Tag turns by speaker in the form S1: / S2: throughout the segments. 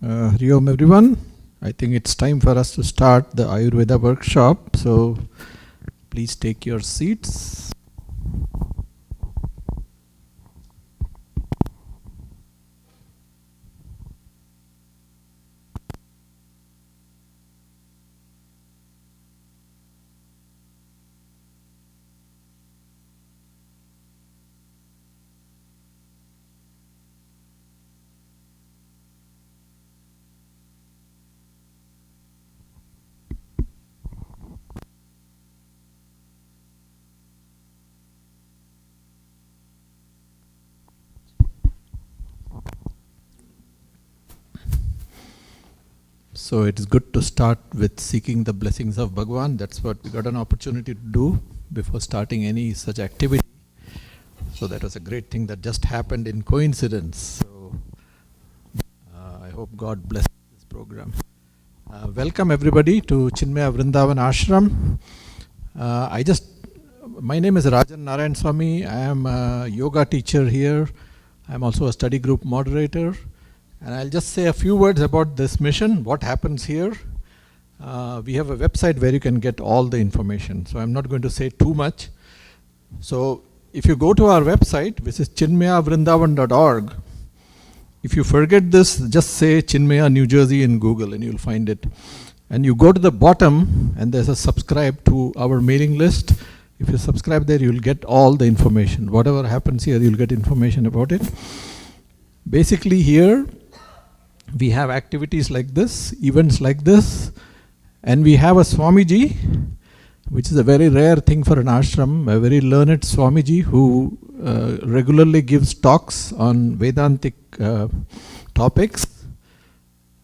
S1: Hari Om everyone. I think it's time for us to start the Ayurveda workshop. So please take your seats. So it is good to start with seeking the blessings of Bhagwan. That's what we got an opportunity to do before starting any such activity. So that was a great thing that just happened in coincidence. So I hope God bless this program. Welcome everybody to Chinmaya Vrindavan Ashram. My name is Rajan Narayan Swami. I am a yoga teacher here. I am also a study group moderator. And I'll just say a few words about this mission, what happens here. We have a website where you can get all the information. So I'm not going to say too much. So if you go to our website, which is chinmayavrindavan.org, if you forget this, just say Chinmaya, New Jersey in Google and you'll find it. And you go to the bottom and there's a subscribe to our mailing list. If you subscribe there, you'll get all the information. Whatever happens here, you'll get information about it. Basically here, we have activities like this, events like this, and we have a Swamiji, which is a very rare thing for an ashram, a very learned Swamiji who regularly gives talks on Vedantic topics.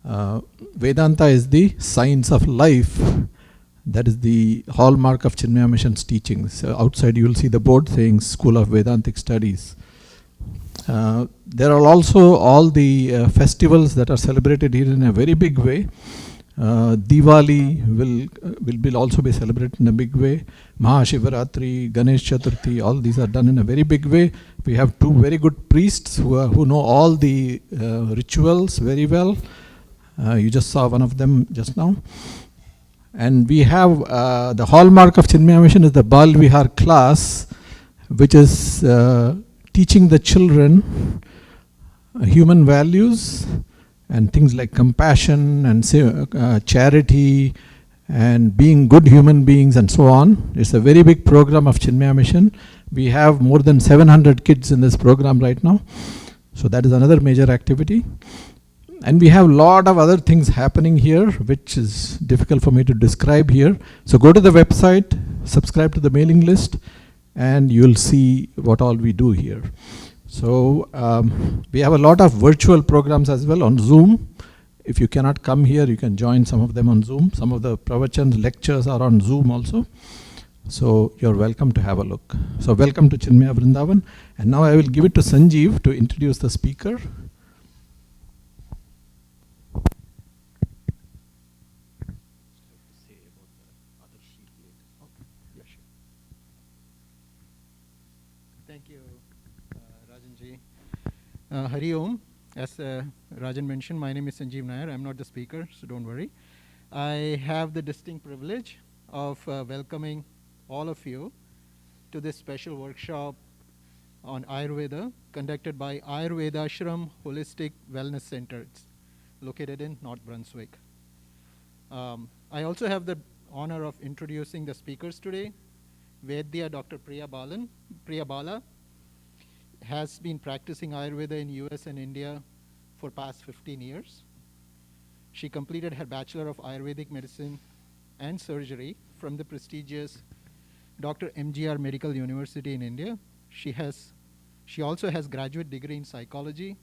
S1: Vedanta is the science of life. That is the hallmark of Chinmaya Mission's teachings. So outside you will see the board saying School of Vedantic Studies. There are also all the festivals that are celebrated here in a very big way. Diwali will also be celebrated in a big way. Mahashivaratri, Ganesh Chaturthi, all these are done in a very big way. We have two very good priests who know all the rituals very well. You just saw one of them just now. And we have the hallmark of Chinmaya Mission is the Bal Vihar class, which is teaching the children human values and things like compassion and charity and being good human beings and so on. It's a very big program of Chinmaya Mission. We have more than 700 kids in this program right now. So that is another major activity. And we have a lot of other things happening here, which is difficult for me to describe here. So go to the website, subscribe to the mailing list, and you'll see what all we do here. So we have a lot of virtual programs as well on Zoom. If you cannot come here, you can join some of them on Zoom. Some of the pravachans, lectures are on Zoom also. So you're welcome to have a look. So welcome to Chinmaya Vrindavan. And now I will give it to Sanjeev to introduce the speaker.
S2: Thank you, Rajanji. Hari Om. As Rajan mentioned, my name is Sanjeev Nair. I'm not the speaker, so don't worry. I have the distinct privilege of welcoming all of you to this special workshop on Ayurveda conducted by Ayurveda Ashram Holistic Wellness Center. It's located in North Brunswick. I also have the honor of introducing the speakers today. Vaidya Dr. Priya Bala has been practicing Ayurveda in US and India for past 15 years. She completed her Bachelor of Ayurvedic Medicine and Surgery from the prestigious Dr. MGR Medical University in India. She also has graduate degree in psychology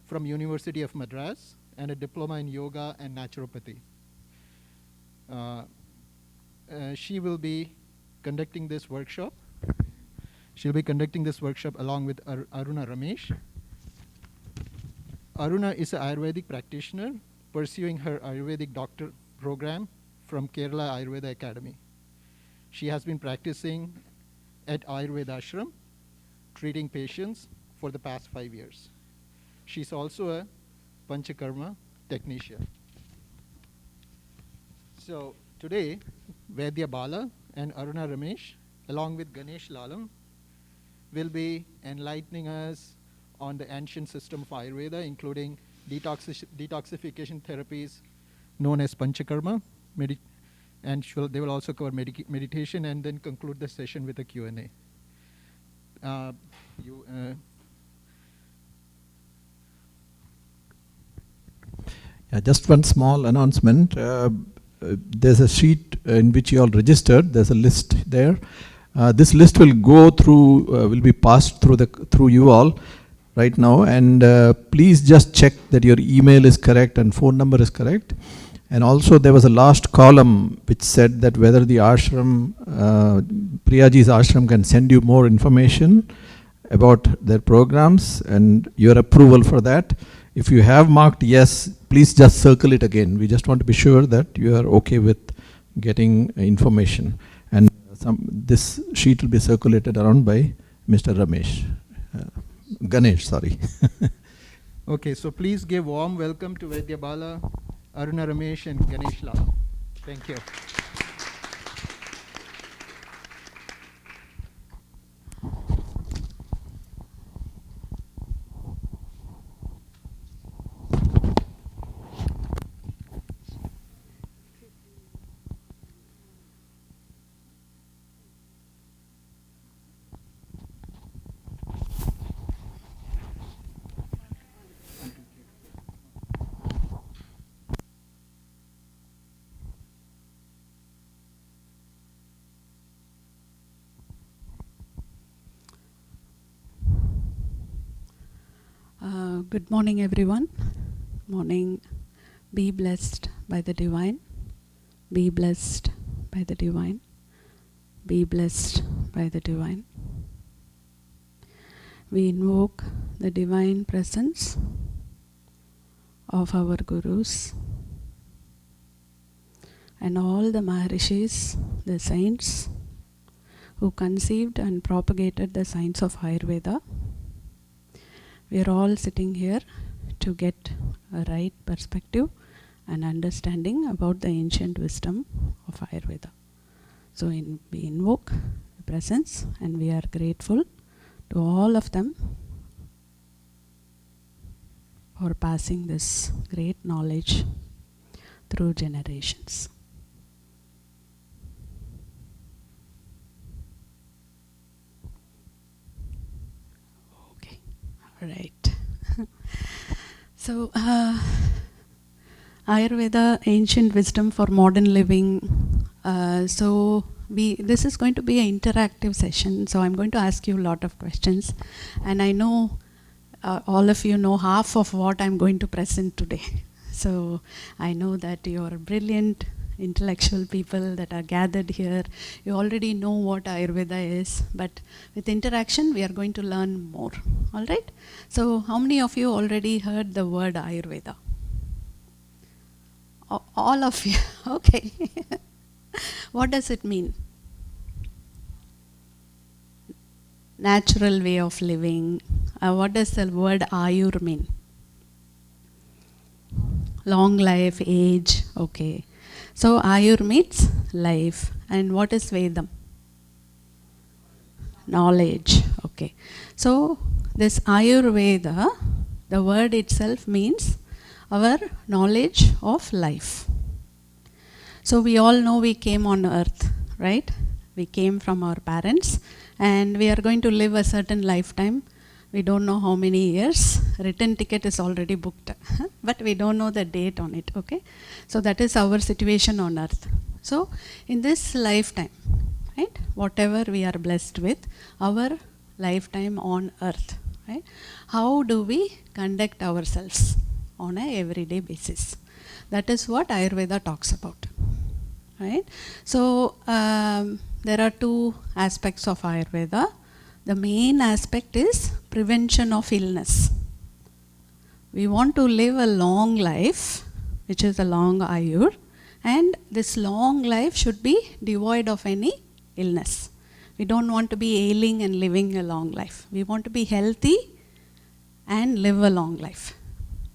S2: from University of Madras and a diploma in yoga and naturopathy. She will be conducting this workshop. She'll be conducting this workshop along with Aruna Ramesh. Aruna is an Ayurvedic practitioner pursuing her Ayurvedic doctor program from Kerala Ayurveda Academy. She has been practicing at Ayurveda Ashram, treating patients for the past 5 years. She's also a Panchakarma technicia. So today, Vaidya Bala and Aruna Ramesh, along with Ganesh Lalam, will be enlightening us on the ancient system of Ayurveda, including detoxification therapies known as Panchakarma, and they will also cover meditation and then conclude the session with a Q&A.
S1: Yeah, just one small announcement. There's a sheet in which you all registered. There's a list there. This list will go through, will be passed through you all right now, and please just check that your email is correct and phone number is correct. And also there was a last column which said that whether the ashram, Priyaji's ashram, can send you more information about their programs and your approval for that. If you have marked yes, please just circle it again. We just want to be sure that you are okay with getting information. And this sheet will be circulated around by Mr. Ramesh. Ganesh, sorry.
S2: Okay, so please give warm welcome to Vaidya Bala, Aruna Ramesh and Ganesh Lal. Thank you.
S3: Good morning, everyone. Morning. Be blessed by the divine. Be blessed by the divine. Be blessed by the divine. We invoke the divine presence of our gurus and all the Maharishis, the saints who conceived and propagated the science of Ayurveda. We are all sitting here to get a right perspective and understanding about the ancient wisdom of Ayurveda. So we invoke the presence, and we are grateful to all of them for passing this great knowledge through generations. Right. So, Ayurveda, ancient wisdom for modern living. This is going to be an interactive session. So I'm going to ask you a lot of questions, and I know all of you know half of what I'm going to present today. So I know that you are brilliant, intellectual people that are gathered here. You already know what Ayurveda is, but with interaction we are going to learn more. All right? So how many of you already heard the word Ayurveda? All of you. Okay. What does it mean? Natural way of living. What does the word Ayur mean? Long life, age. Okay. So Ayur means life. And what is Vedam? Knowledge. Okay. So this Ayurveda, the word itself means our knowledge of life. So we all know we came on earth, right? We came from our parents and we are going to live a certain lifetime. We don't know how many years. Return ticket is already booked, but we don't know the date on it, okay? So that is our situation on earth. So in this lifetime, right, whatever we are blessed with, our lifetime on earth, right, how do we conduct ourselves on a everyday basis? That is what Ayurveda talks about, right? So there are two aspects of Ayurveda. The main aspect is prevention of illness. We want to live a long life, which is a long ayur, and this long life should be devoid of any illness. We don't want to be ailing and living a long life. We want to be healthy and live a long life.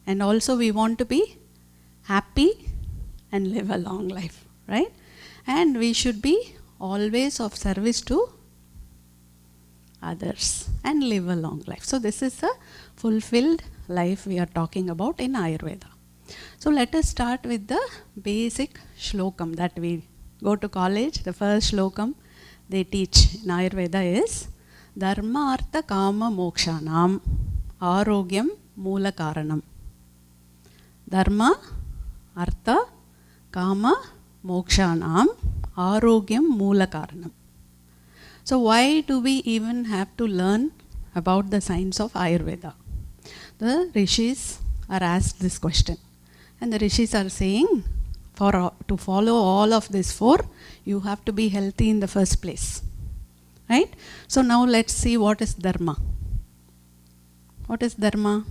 S3: And also we want to be happy and live a long life, right? And we should be always of service to others and live a long life. So this is a fulfilled life we are talking about in Ayurveda. So let us start with the basic shlokam that we go to college. The first shlokam they teach in Ayurveda is Dharma Artha Kama Mokshanam Arogyam Moola Karanam. Dharma Artha Kama Mokshanam Arogyam Moola Karanam. So why do we even have to learn about the science of Ayurveda? The rishis are asked this question, and the rishis are saying, to follow all of this four, you have to be healthy in the first place, right? So now let's see what is dharma. What is dharma?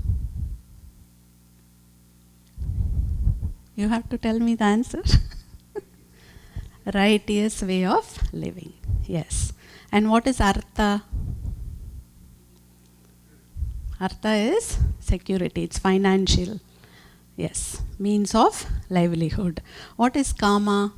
S3: You have to tell me the answer. Righteous way of living. Yes. And what is artha? Artha is security. It's financial. Yes. Means of livelihood. What is kama?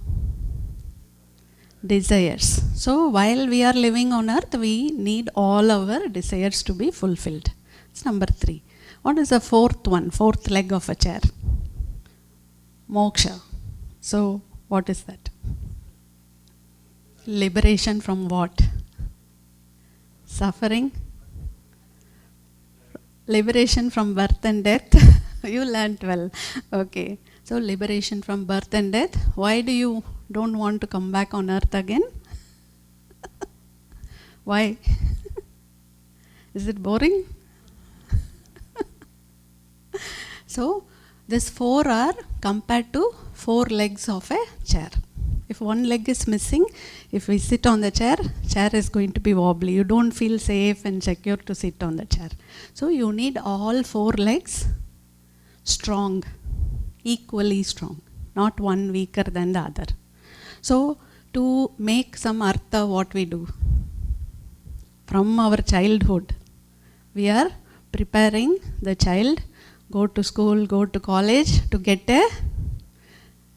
S3: Desires. So while we are living on earth, we need all our desires to be fulfilled. It's number 3. What is the fourth one? Fourth leg of a chair? Moksha. So what is that? Liberation from what? Suffering? Liberation from birth and death? You learnt well. Okay. So liberation from birth and death. Why do you don't want to come back on earth again? Why? Is it boring? So these 4 are compared to 4 legs of a chair. If one leg is missing, if we sit on the chair is going to be wobbly. You don't feel safe and secure to sit on the chair. So you need all 4 legs strong, equally strong, not one weaker than the other. So to make some artha, what we do? From our childhood, we are preparing the child, go to school, go to college to get a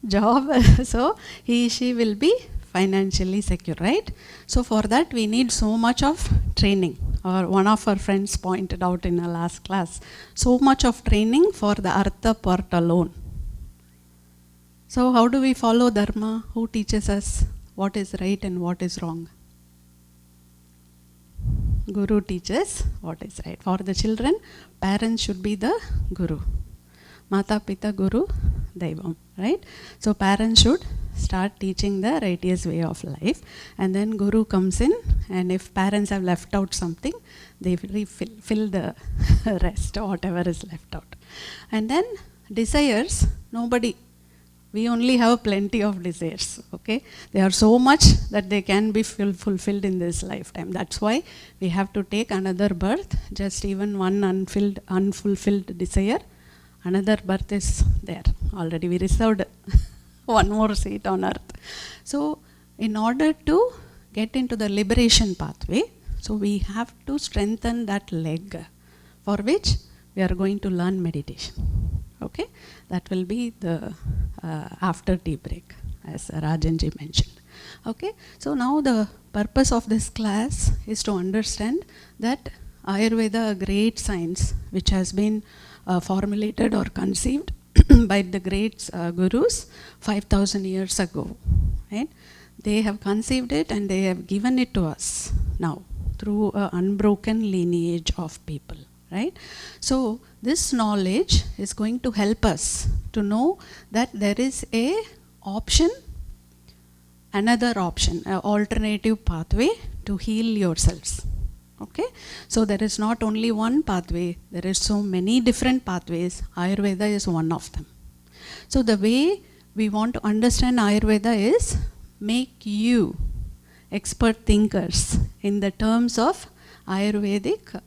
S3: job. So she will be financially secure, right? So for that we need so much of training. Or one of our friends pointed out in our last class, so much of training for the artha part alone. So how do we follow dharma? Who teaches us what is right and what is wrong? Guru teaches what is right. For the children, parents should be the guru. Mata Pita Guru Daivam, right? So parents should start teaching the righteous way of life, and then Guru comes in, and if parents have left out something, they fill the rest, whatever is left out. And then desires, we only have plenty of desires, okay? They are so much that they can be fulfilled in this lifetime. That's why we have to take another birth, just even one unfulfilled desire. Another birth is there. Already we reserved one more seat on earth. So in order to get into the liberation pathway, so we have to strengthen that leg, for which we are going to learn meditation. Okay, that will be the after tea break, as Rajanji mentioned. Okay, so now the purpose of this class is to understand that Ayurveda, a great science which has been formulated or conceived by the great gurus 5,000 years ago, right? They have conceived it and they have given it to us now through an unbroken lineage of people, right? So this knowledge is going to help us to know that there is a option, another option, an alternative pathway to heal yourselves. Okay, so there is not only one pathway, there is so many different pathways. Ayurveda is one of them. So the way we want to understand Ayurveda is make you expert thinkers in the terms of Ayurvedic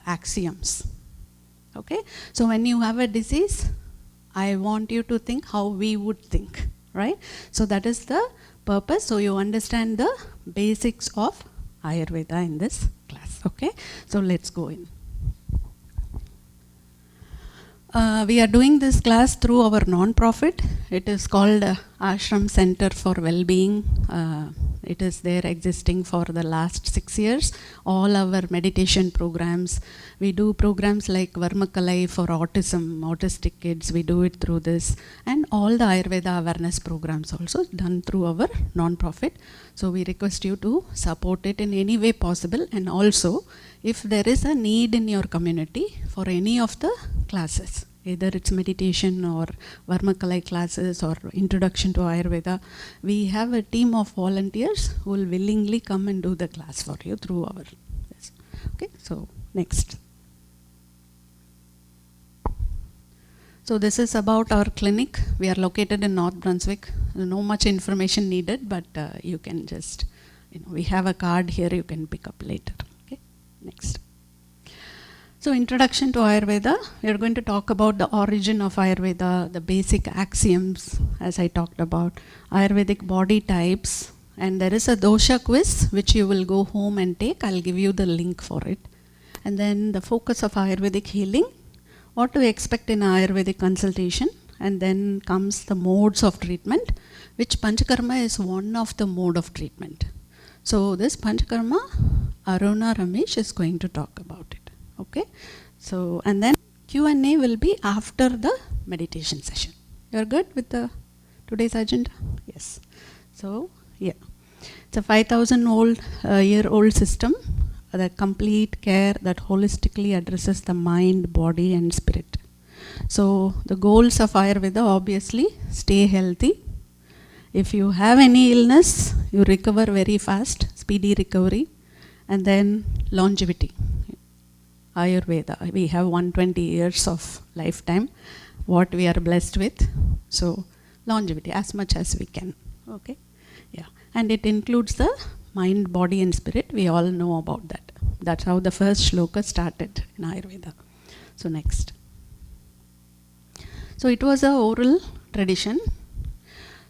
S3: axioms. Okay, so when you have a disease, I want you to think how we would think, right? So that is the purpose. So you understand the basics of Ayurveda in this class. Okay, so let's go in. we are doing this class through our non-profit. It is called Ashram Center for Wellbeing. It is there existing for the last 6 years. All our meditation programs, we do programs like Varmakalai for autism, autistic kids, we do it through this, and all the Ayurveda awareness programs also done through our non-profit. So we request you to support it in any way possible, and also if there is a need in your community for any of the classes, either it's meditation or Varmakalai classes or introduction to Ayurveda, we have a team of volunteers who will willingly come and do the class for you through our this. Okay, so next. So this is about our clinic. We are located in North Brunswick. No much information needed, but you can just, we have a card here you can pick up later. Okay, next. So introduction to Ayurveda, we are going to talk about the origin of Ayurveda, the basic axioms as I talked about, Ayurvedic body types, and there is a dosha quiz which you will go home and take. I'll give you the link for it. And then the focus of Ayurvedic healing, what to expect in Ayurvedic consultation, and then comes the modes of treatment, which Panchakarma is one of the mode of treatment. So this Panchakarma, Aruna Ramesh is going to talk about it. Okay, so and then Q&A will be after the meditation session. You're good with the today's agenda? Yes. So yeah, it's a 5,000-year-old system, the complete care that holistically addresses the mind, body, and spirit. So the goals of Ayurveda, obviously, stay healthy. If you have any illness, you recover very fast, speedy recovery, and then longevity. Ayurveda, we have 120 years of lifetime, what we are blessed with. So longevity as much as we can. Okay, yeah, and it includes the mind, body, and spirit. We all know about that. That's how the first shloka started in Ayurveda. So next. So it was a oral tradition.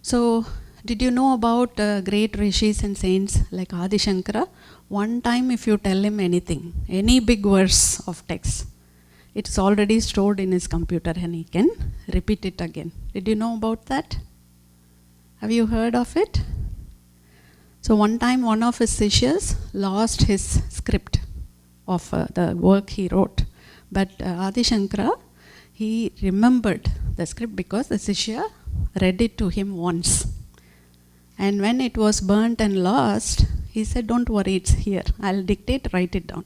S3: So did you know about great rishis and saints like Adi Shankara? One time if you tell him anything, any big verse of text, it's already stored in his computer and he can repeat it again. Did you know about that? Have you heard of it? So one time one of his sishyas lost his script of the work he wrote. But Adi Shankara, he remembered the script because the sishya read it to him once. And when it was burnt and lost, he said, don't worry, it's here. I'll dictate, write it down.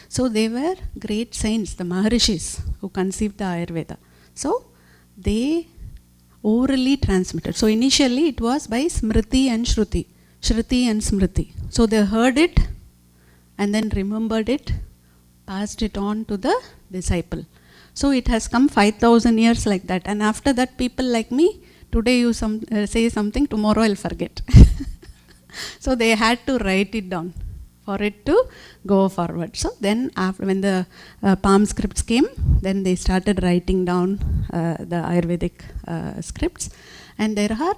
S3: So they were great saints, the Maharishis who conceived the Ayurveda. So they orally transmitted. So initially it was by Smriti and Shruti. Shruti and Smriti. So they heard it and then remembered it, passed it on to the disciple. So it has come 5,000 years like that. And after that, people like me, today you say something, tomorrow I'll forget. So they had to write it down for it to go forward. So then after, when the palm scripts came, then they started writing down the Ayurvedic scripts. And there are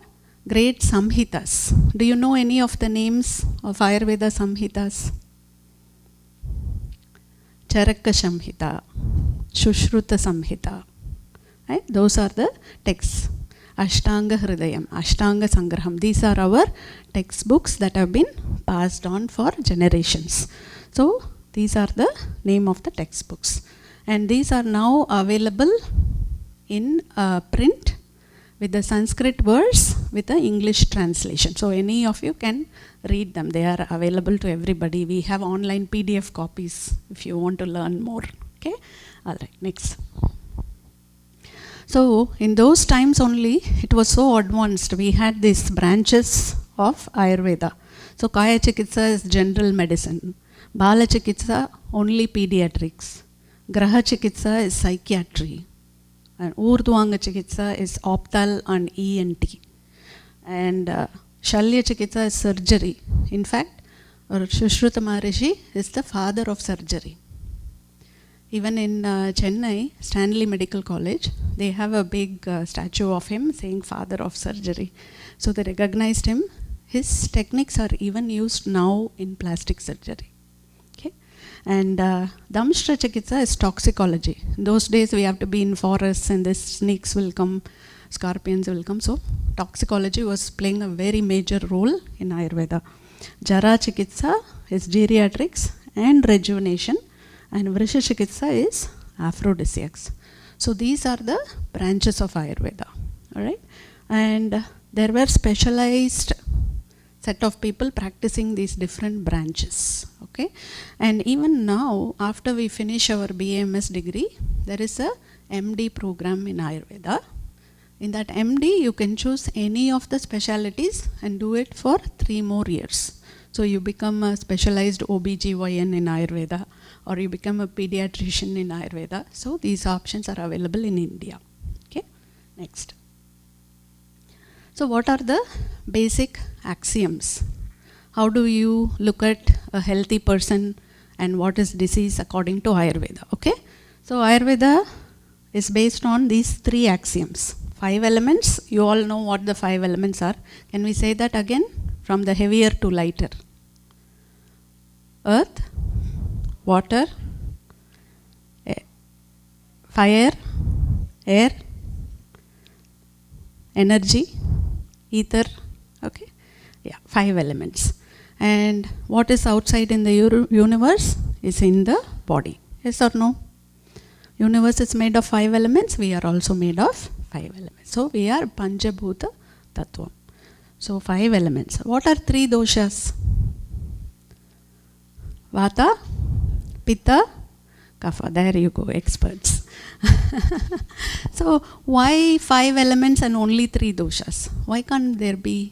S3: great samhitas. Do you know any of the names of Ayurveda samhitas? Charaka Samhita, Shushruta Samhita. Right? Those are the texts. Ashtanga Hridayam, Ashtanga Sangraham. These are our textbooks that have been passed on for generations. So these are the name of the textbooks. And these are now available in print with the Sanskrit verse with the English translation. So any of you can read them. They are available to everybody. We have online PDF copies if you want to learn more. Okay. All right. Next. So in those times only, it was so advanced. We had these branches of Ayurveda. So Kaya Chikitsa is general medicine. Bala Chikitsa only pediatrics. Graha Chikitsa is psychiatry. And Urdhvanga Chikitsa is optal and ENT. And Shalya Chikitsa is surgery. In fact, Shushruta Maharishi is the father of surgery. Even in Chennai, Stanley Medical College, they have a big statue of him saying father of surgery. So they recognized him. His techniques are even used now in plastic surgery. Okay? And Damshra Chikitsa is toxicology. In those days we have to be in forests and the snakes will come, scorpions will come. So toxicology was playing a very major role in Ayurveda. Jara Chikitsa is geriatrics and rejuvenation, and Vrisha Chikitsa is aphrodisiacs. So these are the branches of Ayurveda. Alright? And there were specialized set of people practicing these different branches. Okay? And even now, after we finish our BAMS degree, there is a MD program in Ayurveda. In that MD, you can choose any of the specialities and do it for 3 more years. So you become a specialized OBGYN in Ayurveda, or you become a pediatrician in Ayurveda. So these options are available in India. Okay? Next. So what are the basic axioms? How do you look at a healthy person and what is disease according to Ayurveda? Okay? So Ayurveda is based on these 3 axioms. 5 elements, you all know what the 5 elements are. Can we say that again? From the heavier to lighter. Earth, water, fire, air, energy, ether. Okay? Yeah, 5 elements. And what is outside in the universe is in the body. Yes or no? Universe is made of 5 elements. We are also made of 5 elements. So we are Panchabhuta Tattva. So 5 elements. What are 3 doshas? Vata, Pitta, Kapha. There you go, experts. So why 5 elements and only 3 doshas? Why can't there be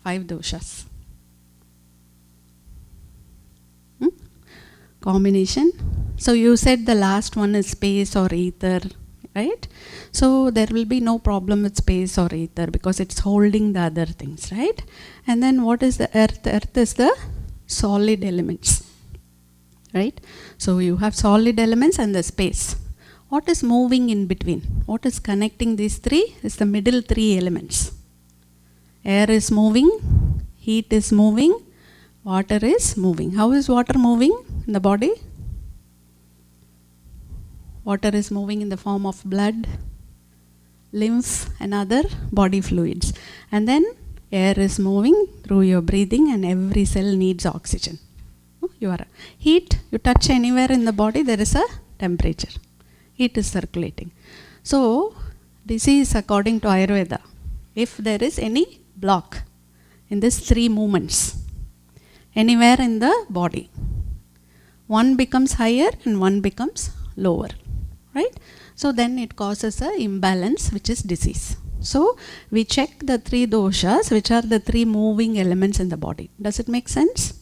S3: 5 doshas? Combination. So you said the last one is space or ether, right? So there will be no problem with space or ether because it's holding the other things, right? And then what is the earth? Earth is the solid elements, right? So you have solid elements and the space. What is moving in between? What is connecting these 3 is the middle 3 elements. Air is moving, heat is moving, water is moving. How is water moving in the body? Water is moving in the form of blood, lymph and other body fluids. And then air is moving through your breathing and every cell needs oxygen. Heat, you touch anywhere in the body, there is a temperature. Heat is circulating. So disease according to Ayurveda, if there is any block in these 3 movements, anywhere in the body, one becomes higher and one becomes lower, right? So then it causes an imbalance, which is disease. So we check the 3 doshas, which are the 3 moving elements in the body. Does it make sense?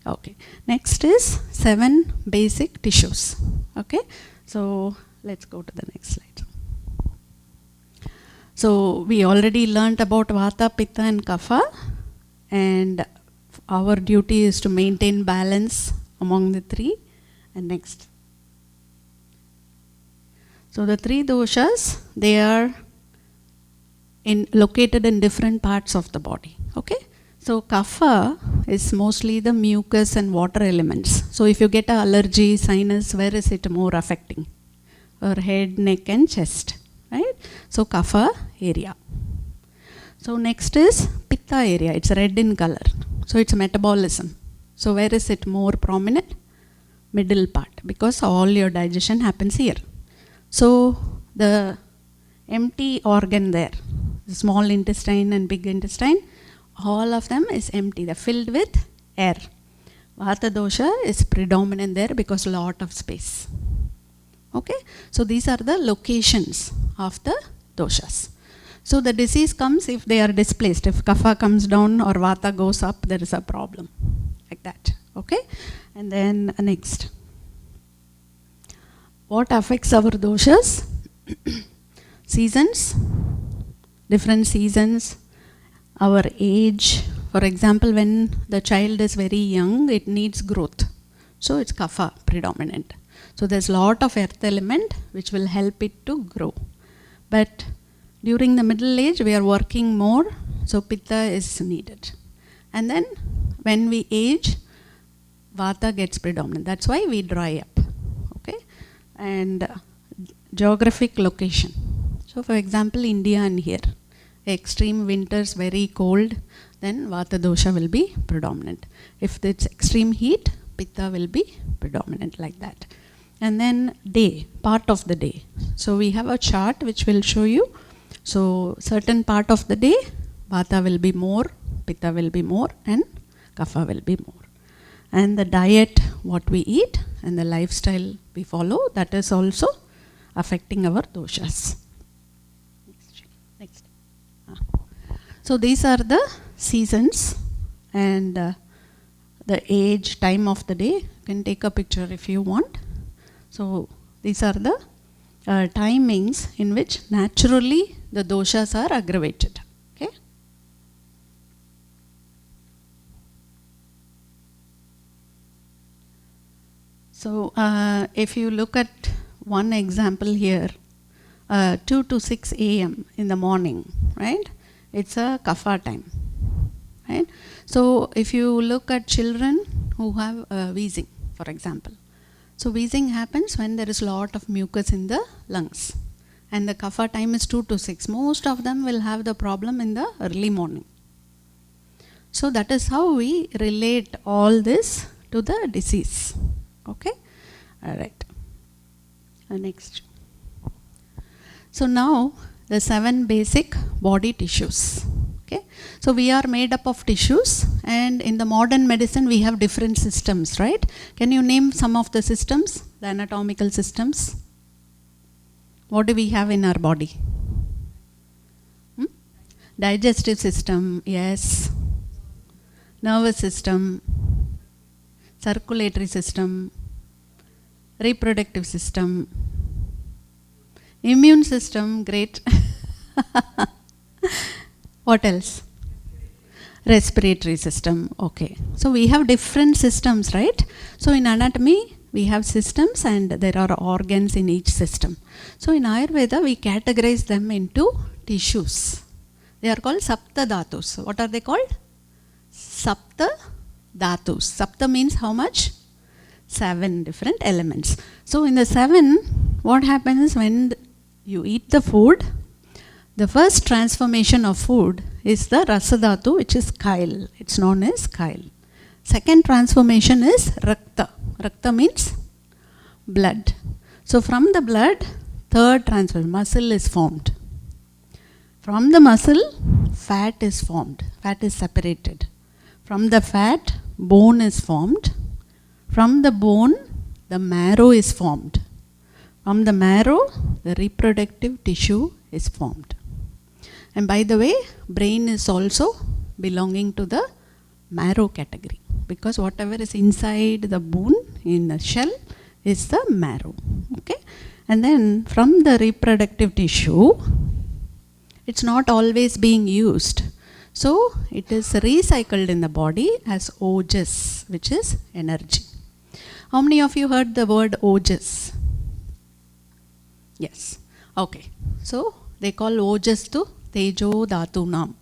S3: Okay. Next is 7 basic tissues. Okay. So let's go to the next slide. So we already learnt about Vata, Pitta and Kapha, and our duty is to maintain balance among the 3. And next. So the 3 doshas, they are located in different parts of the body. Okay? So Kapha is mostly the mucus and water elements. So if you get an allergy, sinus, where is it more affecting? Or head, neck and chest. Right? So Kapha area. So next is Pitta area. It's red in color. So it's metabolism. So where is it more prominent? Middle part. Because all your digestion happens here. So the empty organ there, the small intestine and big intestine, all of them is empty. They're filled with air. Vata dosha is predominant there because a lot of space. Okay? So these are the locations of the doshas. So the disease comes if they are displaced. If Kapha comes down or Vata goes up, there is a problem. Like that. Okay? And then next. What affects our doshas? Seasons, different seasons, our age. For example, when the child is very young, it needs growth. So it's Kapha predominant. So there's a lot of earth element which will help it to grow. But during the middle age, we are working more, so Pitta is needed. And then when we age, Vata gets predominant. That's why we dry up. Okay? And geographic location. So for example, India and here, extreme winters, very cold, then Vata dosha will be predominant. If it's extreme heat, Pitta will be predominant, like that. And then day, part of the day. So we have a chart which will show you. So certain part of the day, Vata will be more, Pitta will be more, and Kapha will be more. And the diet, what we eat, and the lifestyle we follow, that is also affecting our doshas. Next. So these are the seasons and the age, time of the day. You can take a picture if you want. So these are the timings in which naturally the doshas are aggravated. Okay? So if you look at one example here, 2 to 6 a.m. in the morning, right? It's a kapha time, right? So if you look at children who have wheezing, for example. So wheezing happens when there is a lot of mucus in the lungs. And the kapha time is 2 to 6. Most of them will have the problem in the early morning. So that is how we relate all this to the disease. Okay? Alright. Next. So now the 7 basic body tissues. Okay? So we are made up of tissues, and in the modern medicine we have different systems, right? Can you name some of the systems, the anatomical systems? What do we have in our body? Digestive system, yes. Nervous system, circulatory system, reproductive system, immune system, great. What else? Respiratory system, okay. So we have different systems, right? So in anatomy, we have systems and there are organs in each system. So in Ayurveda, we categorize them into tissues. They are called Sapta Dhatus. What are they called? Sapta Dhatus. Sapta means how much? 7 different elements. So in the 7, what happens when you eat the food? The first transformation of food is the Rasadhatu, which is chyle. It's known as chyle. Second transformation is Rakta. Rakta means blood. So from the blood, third transformation, muscle is formed. From the muscle, fat is formed. Fat is separated. From the fat, bone is formed. From the bone, the marrow is formed. From the marrow, the reproductive tissue is formed. And by the way, brain is also belonging to the marrow category, because whatever is inside the bone in the shell is the marrow. Okay? And then from the reproductive tissue, it's not always being used. So it is recycled in the body as ojas, which is energy. How many of you heard the word ojas? Yes. Okay. So they call ojas to tejo dhatunam.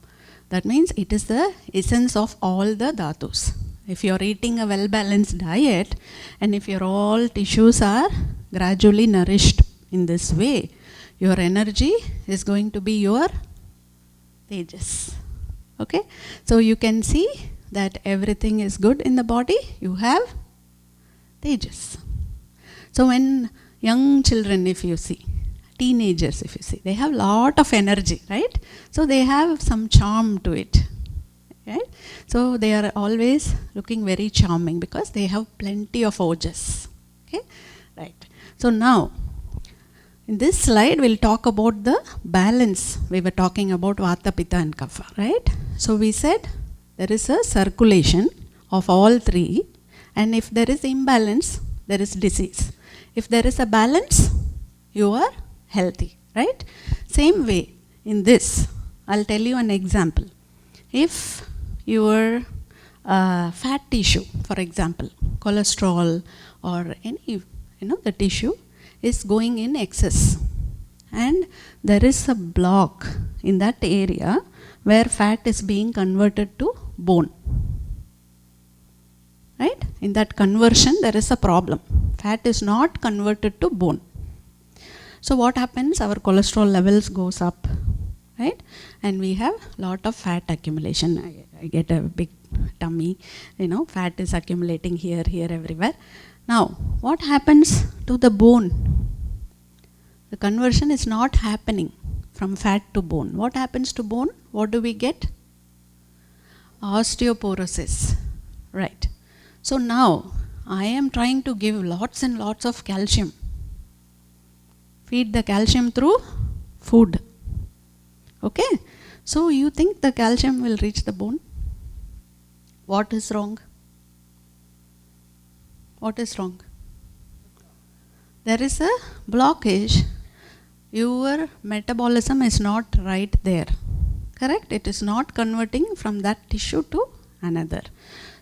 S3: That means it is the essence of all the dhatus. If you are eating a well-balanced diet and if your all tissues are gradually nourished in this way, your energy is going to be your tejas. Okay? So you can see that everything is good in the body. You have tejas. So when young children, if you see, teenagers, if you see, they have lot of energy, right? So they have some charm to it, right? So they are always looking very charming because they have plenty of ojas. Okay, right? So now, in this slide, we'll talk about the balance. We were talking about Vata, Pitta, and Kapha, right? So we said there is a circulation of all 3, and if there is imbalance, there is disease. If there is a balance, you are healthy, right? Same way in this, I'll tell you an example. If your fat tissue, for example, cholesterol or any, the tissue is going in excess, and there is a block in that area where fat is being converted to bone, right? In that conversion, there is a problem. Fat is not converted to bone. So what happens? Our cholesterol levels goes up, right? And we have lot of fat accumulation. I get a big tummy, fat is accumulating here, everywhere. Now, what happens to the bone? The conversion is not happening from fat to bone. What happens to bone? What do we get? Osteoporosis, right? So now, I am trying to give lots and lots of calcium. Feed the calcium through food. Okay? So you think the calcium will reach the bone? What is wrong? What is wrong? There is a blockage. Your metabolism is not right there. Correct? It is not converting from that tissue to another.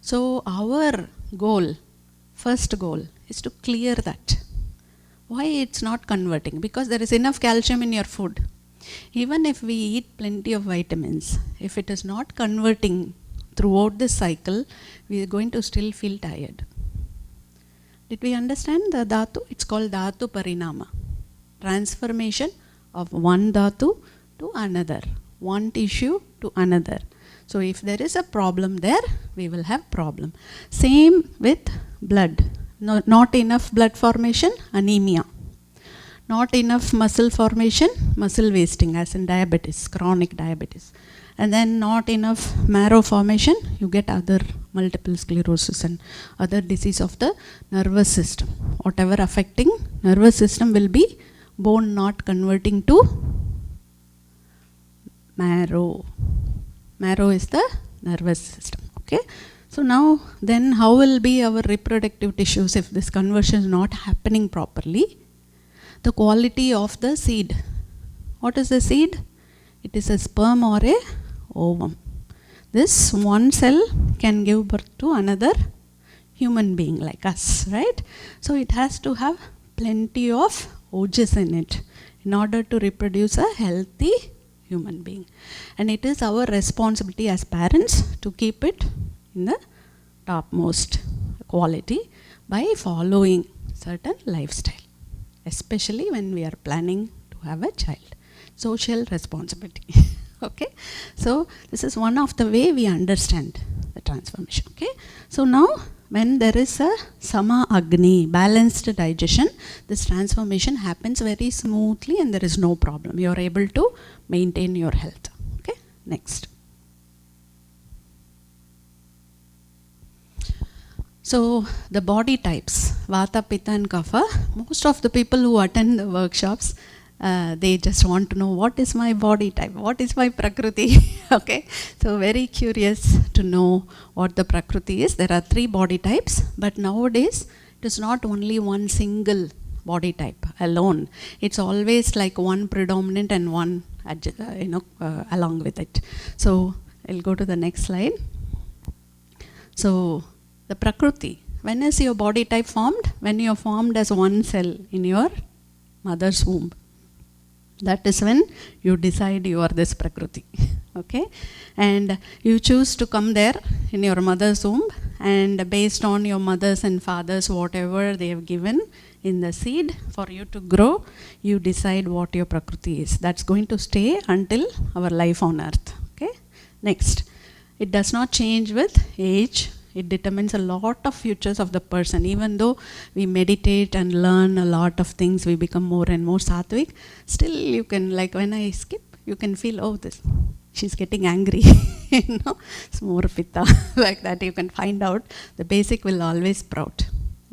S3: So our goal, first goal, is to clear that. Why it's not converting? Because there is enough calcium in your food. Even if we eat plenty of vitamins, if it is not converting throughout this cycle, we are going to still feel tired. Did we understand the dhatu? It's called dhatu parinama. Transformation of one dhatu to another, one tissue to another. So if there is a problem there, we will have problem. Same with blood. Not enough blood formation, anemia. Not enough muscle formation, muscle wasting, as in diabetes, chronic diabetes. And then not enough marrow formation, you get other multiple sclerosis and other disease of the nervous system. Whatever affecting nervous system will be bone not converting to marrow. Marrow is the nervous system. Okay. So now then how will be our reproductive tissues if this conversion is not happening properly? The quality of the seed. What is the seed? It is a sperm or a ovum. This one cell can give birth to another human being like us, right? So it has to have plenty of ojas in it in order to reproduce a healthy human being. And it is our responsibility as parents to keep it in the topmost quality by following certain lifestyle, especially when we are planning to have a child. Social responsibility. Okay, so this is one of the way we understand the transformation. Okay, so now when there is a sama agni, balanced digestion, this transformation happens very smoothly and there is no problem. You are able to maintain your health. Okay, next. So the body types, Vata, Pitta and Kapha, most of the people who attend the workshops, they just want to know what is my body type, what is my prakriti. Okay, so very curious to know what the prakriti is. There are 3 body types, but nowadays it is not only one single body type alone. It's always like one predominant and one along with it. So I'll go to the next slide. So the prakriti, when is your body type formed? When you are formed as one cell in your mother's womb. That is when you decide you are this prakriti. Okay, and you choose to come there in your mother's womb, and based on your mothers and fathers, whatever they have given in the seed for you to grow, you decide what your prakriti is. That's going to stay until our life on earth. Okay, next, it does not change with age. It determines a lot of futures of the person. Even though we meditate and learn a lot of things, we become more and more sattvic, still you can, like when I skip, you can feel, oh, this, she's getting angry. It's more pitta. Like that, you can find out the basic will always sprout.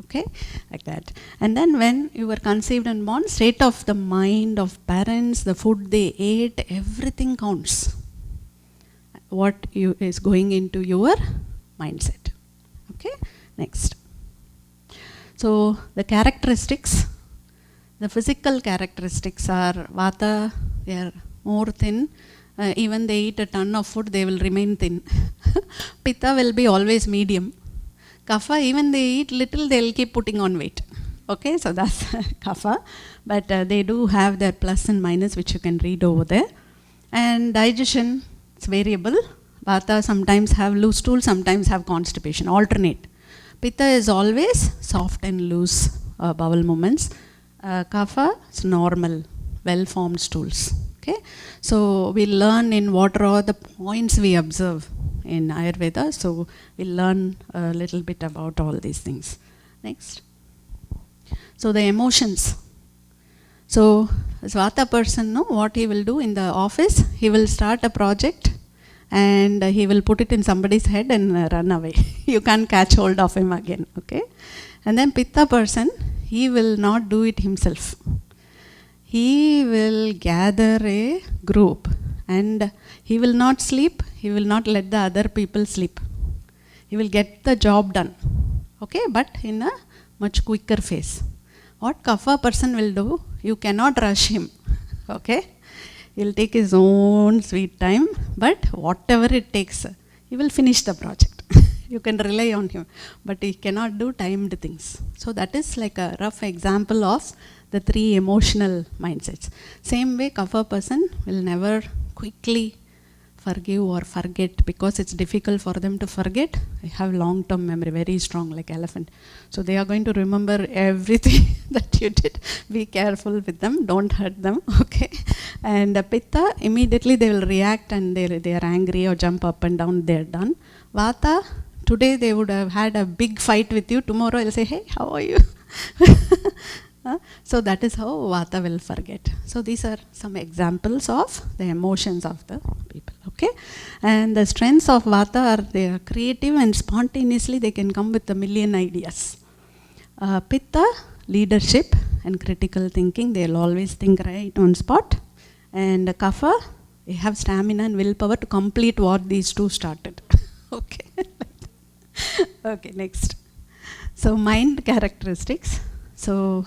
S3: Okay, like that. And then when you were conceived and born, state of the mind of parents, the food they ate, everything counts. What is going into your mindset. Okay, next. So the characteristics, the physical characteristics are Vata, they are more thin. Even they eat a ton of food, they will remain thin. Pitta will be always medium. Kapha, even they eat little, they will keep putting on weight. Okay, so that's Kapha. But they do have their plus and minus, which you can read over there. And digestion, it's variable. Vata sometimes have loose stool, sometimes have constipation, alternate. Pitta is always soft and loose bowel movements. Kapha is normal, well-formed stools. Okay, so we learn in what are the points we observe in Ayurveda. So we learn a little bit about all these things. Next. So the emotions. So as Vata person, no, what he will do in the office, he will start a project and he will put it in somebody's head and run away. You can't catch hold of him again. Okay, and then Pitta person, he will not do it himself. He will gather a group and he will not sleep, he will not let the other people sleep. He will get the job done, okay, but in a much quicker phase. What Kapha person will do, you cannot rush him, okay. He'll take his own sweet time, but whatever it takes, he will finish the project. You can rely on him, but he cannot do timed things. So that is like a rough example of the three emotional mindsets. Same way, Kapha person will never quickly forgive or forget because it's difficult for them to forget. They have long-term memory, very strong, like elephant. So they are going to remember everything that you did. Be careful with them, don't hurt them, okay? And Pitta, immediately they will react and they are angry or jump up and down, they're done. Vata, today they would have had a big fight with you, tomorrow they'll say, hey, how are you? So that is how Vata will forget. So these are some examples of the emotions of the people, okay? And the strengths of Vata are they are creative and spontaneously they can come with a million ideas. Pitta, leadership and critical thinking, they'll always think right on spot. And Kapha, they have stamina and willpower to complete what these two started. Okay. Okay, next. So mind characteristics. So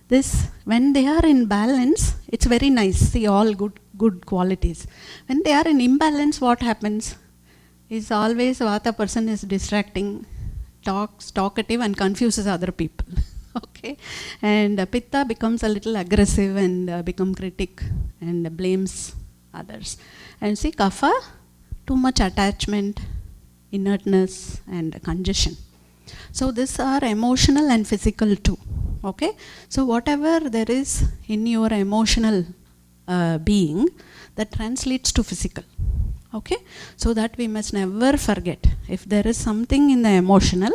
S3: this, when they are in balance, it's very nice. See, all good qualities. When they are in imbalance, what happens? Is always Vata person is distracting, talkative and confuses other people. Okay, and Pitta becomes a little aggressive and become critic and blames others. And see, Kapha, too much attachment, inertness and congestion. So these are emotional and physical too. Okay, so whatever there is in your emotional being, that translates to physical. Okay, so that we must never forget. If there is something in the emotional,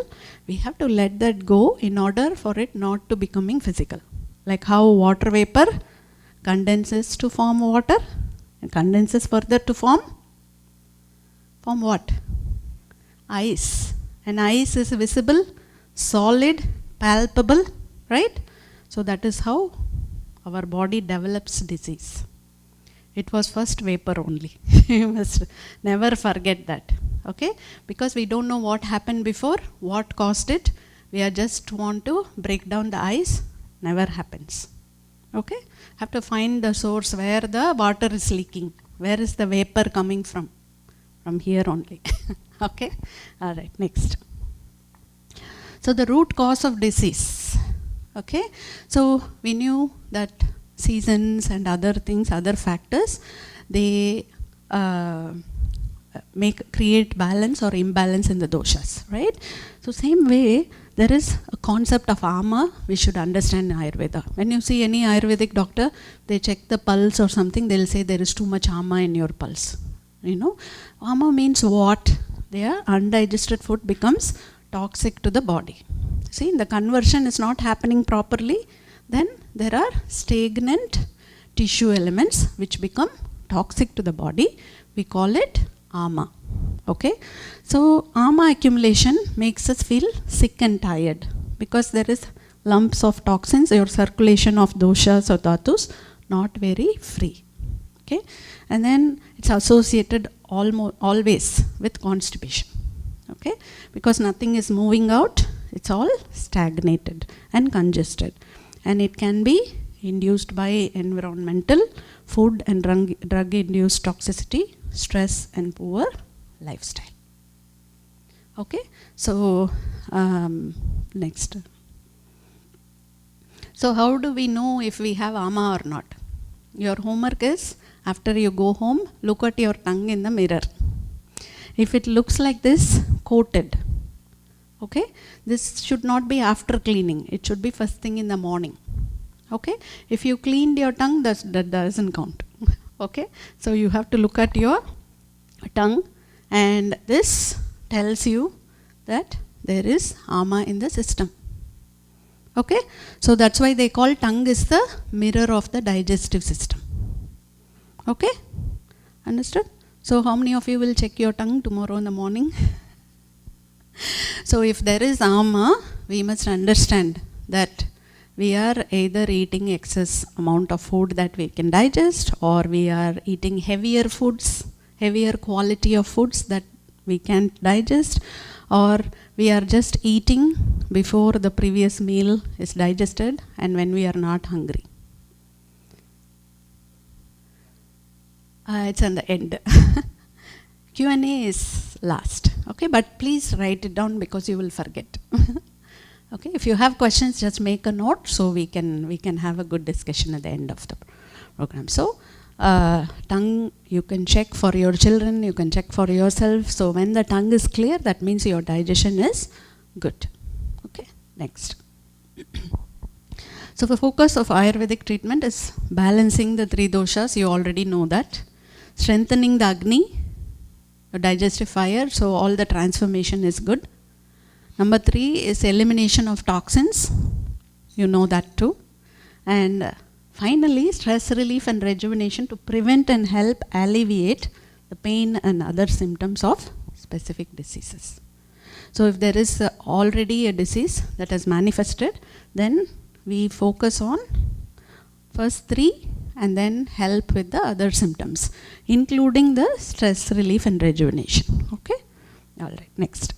S3: we have to let that go in order for it not to becoming physical. Like how water vapor condenses to form water and condenses further to form what? Ice. And ice is visible, solid, palpable, right? So that is how our body develops disease. It was first vapor only. You must never forget that, okay? Because we don't know what happened before, what caused it. We are just want to break down the ice, never happens, okay? Have to find the source where the water is leaking. Where is the vapor coming from? From here only, okay? All right, next. So the root cause of disease, okay? So we knew that seasons and other things, other factors, they create balance or imbalance in the doshas, right? So same way, there is a concept of ama we should understand in Ayurveda. When you see any Ayurvedic doctor, they check the pulse or something, they'll say there is too much ama in your pulse. You know, ama means what? Their undigested food becomes toxic to the body. See, the conversion is not happening properly, then there are stagnant tissue elements which become toxic to the body. We call it ama. Okay, so ama accumulation makes us feel sick and tired because there is lumps of toxins, your circulation of doshas or dhatus not very free. Okay, and then it's associated always with constipation. Okay, because nothing is moving out, it's all stagnated and congested, and it can be induced by environmental, food and drug induced toxicity, stress and poor lifestyle. Okay, so next. So how do we know if we have ama or not? Your homework is, after you go home, look at your tongue in the mirror. If it looks like this, coated, Okay, this should not be after cleaning. It should be first thing in the morning. Okay, if you cleaned your tongue, that doesn't count. Okay, so you have to look at your tongue, and this tells you that there is ama in the system. Okay, so that's why they call tongue is the mirror of the digestive system. Okay, understood? So how many of you will check your tongue tomorrow in the morning? So if there is ama, we must understand that we are either eating excess amount of food that we can digest, or we are eating heavier foods, heavier quality of foods that we can't digest, or we are just eating before the previous meal is digested and when we are not hungry. It's on the end. Q&A is last. Okay, but please write it down because you will forget. Okay, if you have questions, just make a note so we can have a good discussion at the end of the program. So, tongue you can check for your children, you can check for yourself. So when the tongue is clear, that means your digestion is good. Okay, next. So the focus of Ayurvedic treatment is balancing the three doshas. You already know that. Strengthening the Agni, the digestive fire, so all the transformation is good. Number 3 is elimination of toxins. You know that too. And finally, stress relief and rejuvenation to prevent and help alleviate the pain and other symptoms of specific diseases. So if there is already a disease that has manifested, then we focus on first 3 and then help with the other symptoms, including the stress relief and rejuvenation. Okay? All right, next.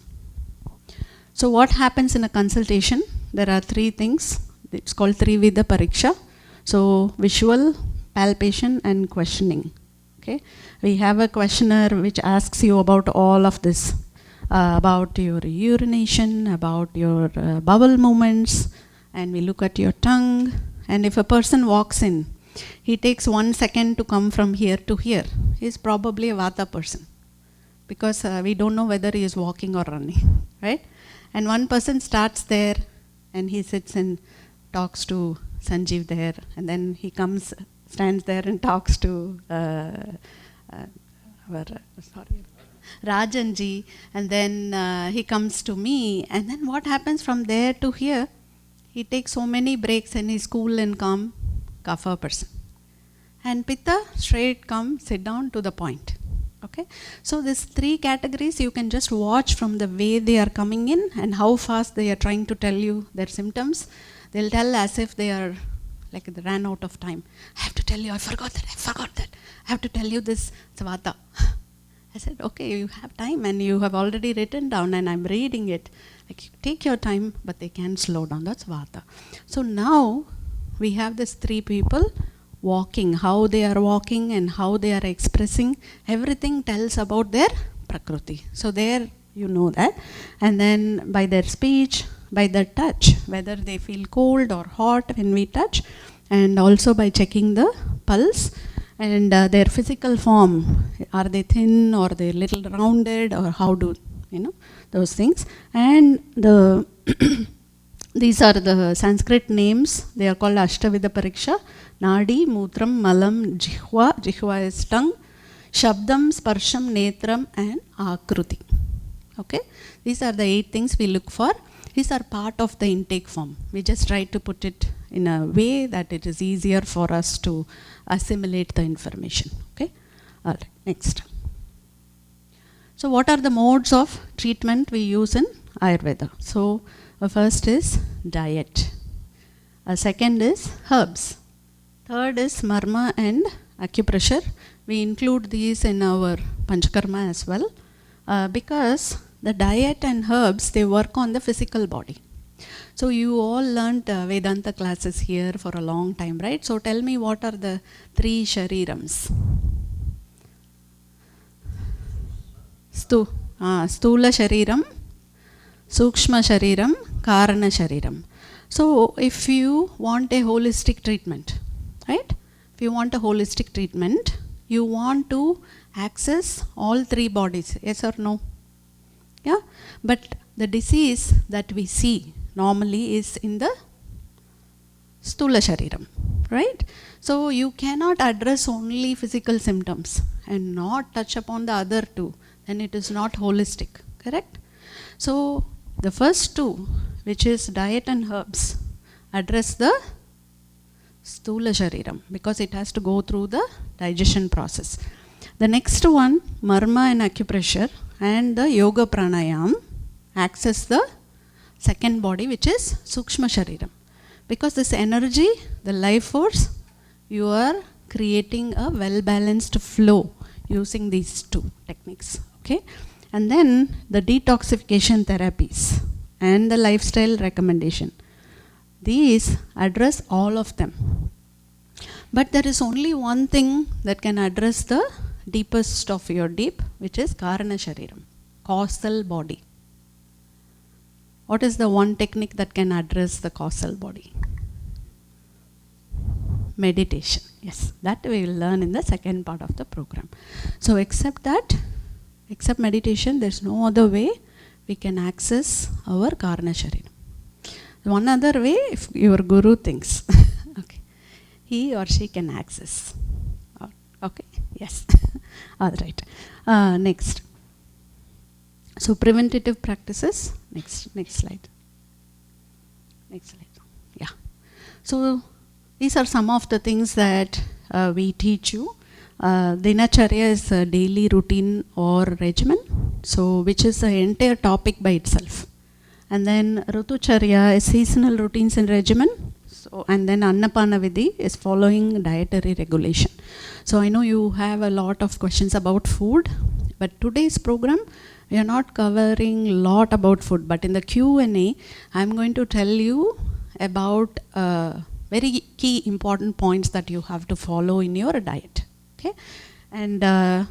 S3: So what happens in a consultation? There are 3 things. It's called Trivida Pariksha. So visual, palpation and questioning. Okay? We have a questionnaire which asks you about all of this. About your urination, about your bowel movements, and we look at your tongue. And if a person walks in, he takes 1 second to come from here to here. He's probably a Vata person, because we don't know whether he is walking or running, right? And one person starts there and he sits and talks to Sanjeev there, and then he comes, stands there and talks to Rajanji, and then he comes to me, and then what happens from there to here? He takes so many breaks and he's cool and calm, Kapha person. And Pitta, straight come, sit down to the point. Okay, so these 3 categories you can just watch from the way they are coming in and how fast they are trying to tell you their symptoms. They'll tell as if they are like they ran out of time. I have to tell you, I forgot that. I have to tell you this, it's Vata. I said, okay, you have time and you have already written down and I'm reading it. Like, take your time, but they can slow down. That's Vata. So now we have these 3 people walking, how they are walking and how they are expressing. Everything tells about their Prakriti. So there you know that. And then by their speech, by their touch, whether they feel cold or hot when we touch, and also by checking the pulse and their physical form. Are they thin or they little rounded, or how do, you know, those things. And the these are the Sanskrit names. They are called Ashtavida Pariksha. Nadi, Mutram, Malam, Jihva. Jihva is tongue. Shabdam, Sparsham, Netram and Akruti. Okay? These are the 8 things we look for. These are part of the intake form. We just try to put it in a way that it is easier for us to assimilate the information. Okay? All right, next. So what are the modes of treatment we use in Ayurveda? So first is diet. Second is herbs. Third is marma and acupressure. We include these in our Panchakarma as well, because the diet and herbs, they work on the physical body. So you all learnt Vedanta classes here for a long time, right? So tell me, what are the 3 sharirams? Stula shariram, Sukshma shariram, Karana shariram. So if you want a holistic treatment, right? If you want a holistic treatment, you want to access all 3 bodies, yes or no? Yeah, but the disease that we see normally is in the Stula Shariram, right? So you cannot address only physical symptoms and not touch upon the other two, then it is not holistic, correct? So the first two, which is diet and herbs, address the Stula Shariram because it has to go through the digestion process. The next one, Marma and acupressure and the Yoga Pranayam, access the second body, which is Sukshma Shariram. Because this energy, the life force, you are creating a well-balanced flow using these two techniques. Okay, and then the detoxification therapies and the lifestyle recommendation. These address all of them. But there is only one thing that can address the deepest of your deep, which is Karana Shariram, causal body. What is the one technique that can address the causal body? Meditation. Yes, that we will learn in the second part of the program. So except that, except meditation, there is no other way we can access our Karana Shariram. One other way, if your guru thinks, okay, he or she can access. Okay, yes. All right. Next. So preventative practices. Next slide. Next slide. Yeah. So these are some of the things that we teach you. Dinacharya is a daily routine or regimen, so which is the entire topic by itself. And then Rutucharya is seasonal routines and regimen. So, and then Annapana Vidhi is following dietary regulation. So I know you have a lot of questions about food, but today's program we are not covering a lot about food, but in the Q&A I am going to tell you about very key important points that you have to follow in your diet. Okay, and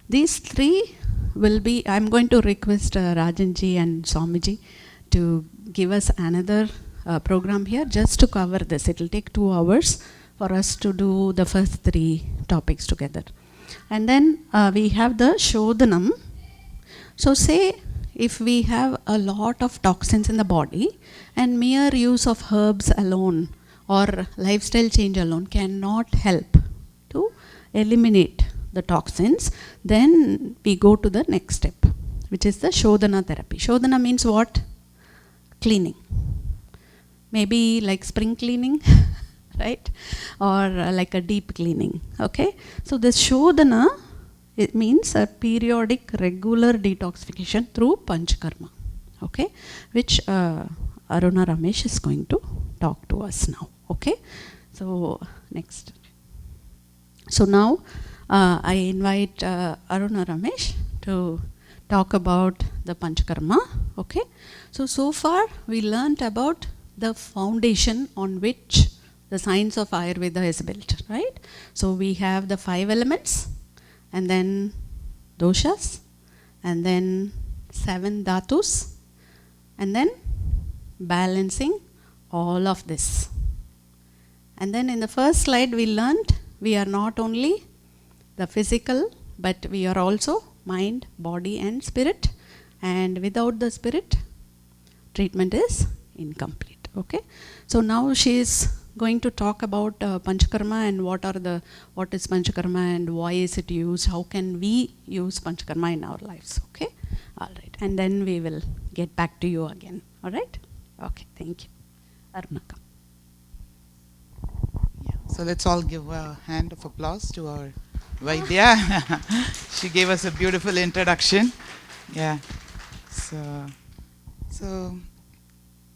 S3: these three will be, I am going to request Rajanji and Swamiji to give us another program here just to cover this. It will take 2 hours for us to do the first 3 topics together. And then we have the Shodhanam. So say if we have a lot of toxins in the body and mere use of herbs alone or lifestyle change alone cannot help to eliminate the toxins, then we go to the next step, which is the Shodhana therapy. Shodhana means what? Cleaning. Maybe like spring cleaning, right? Or like a deep cleaning, okay? So this Shodhana, it means a periodic regular detoxification through Panchakarma, okay? Which Aruna Ramesh is going to talk to us now, okay? So next. So now I invite Aruna Ramesh to talk about the Panchakarma, okay? So far we learnt about the foundation on which the science of Ayurveda is built, right? So we have the 5 elements, and then doshas, and then 7 dhatus, and then balancing all of this. And then in the first slide we learned we are not only the physical, but we are also mind, body and spirit, and without the spirit treatment is incomplete, okay? So now she is going to talk about Panchakarma and what is Panchakarma and why is it used, how can we use Panchakarma in our lives, okay? All right, and then we will get back to you again, all right? Okay, thank you. Arunaka.
S4: Yeah, so let's all give a hand of applause to our Vaidya. She gave us a beautiful introduction. Yeah, so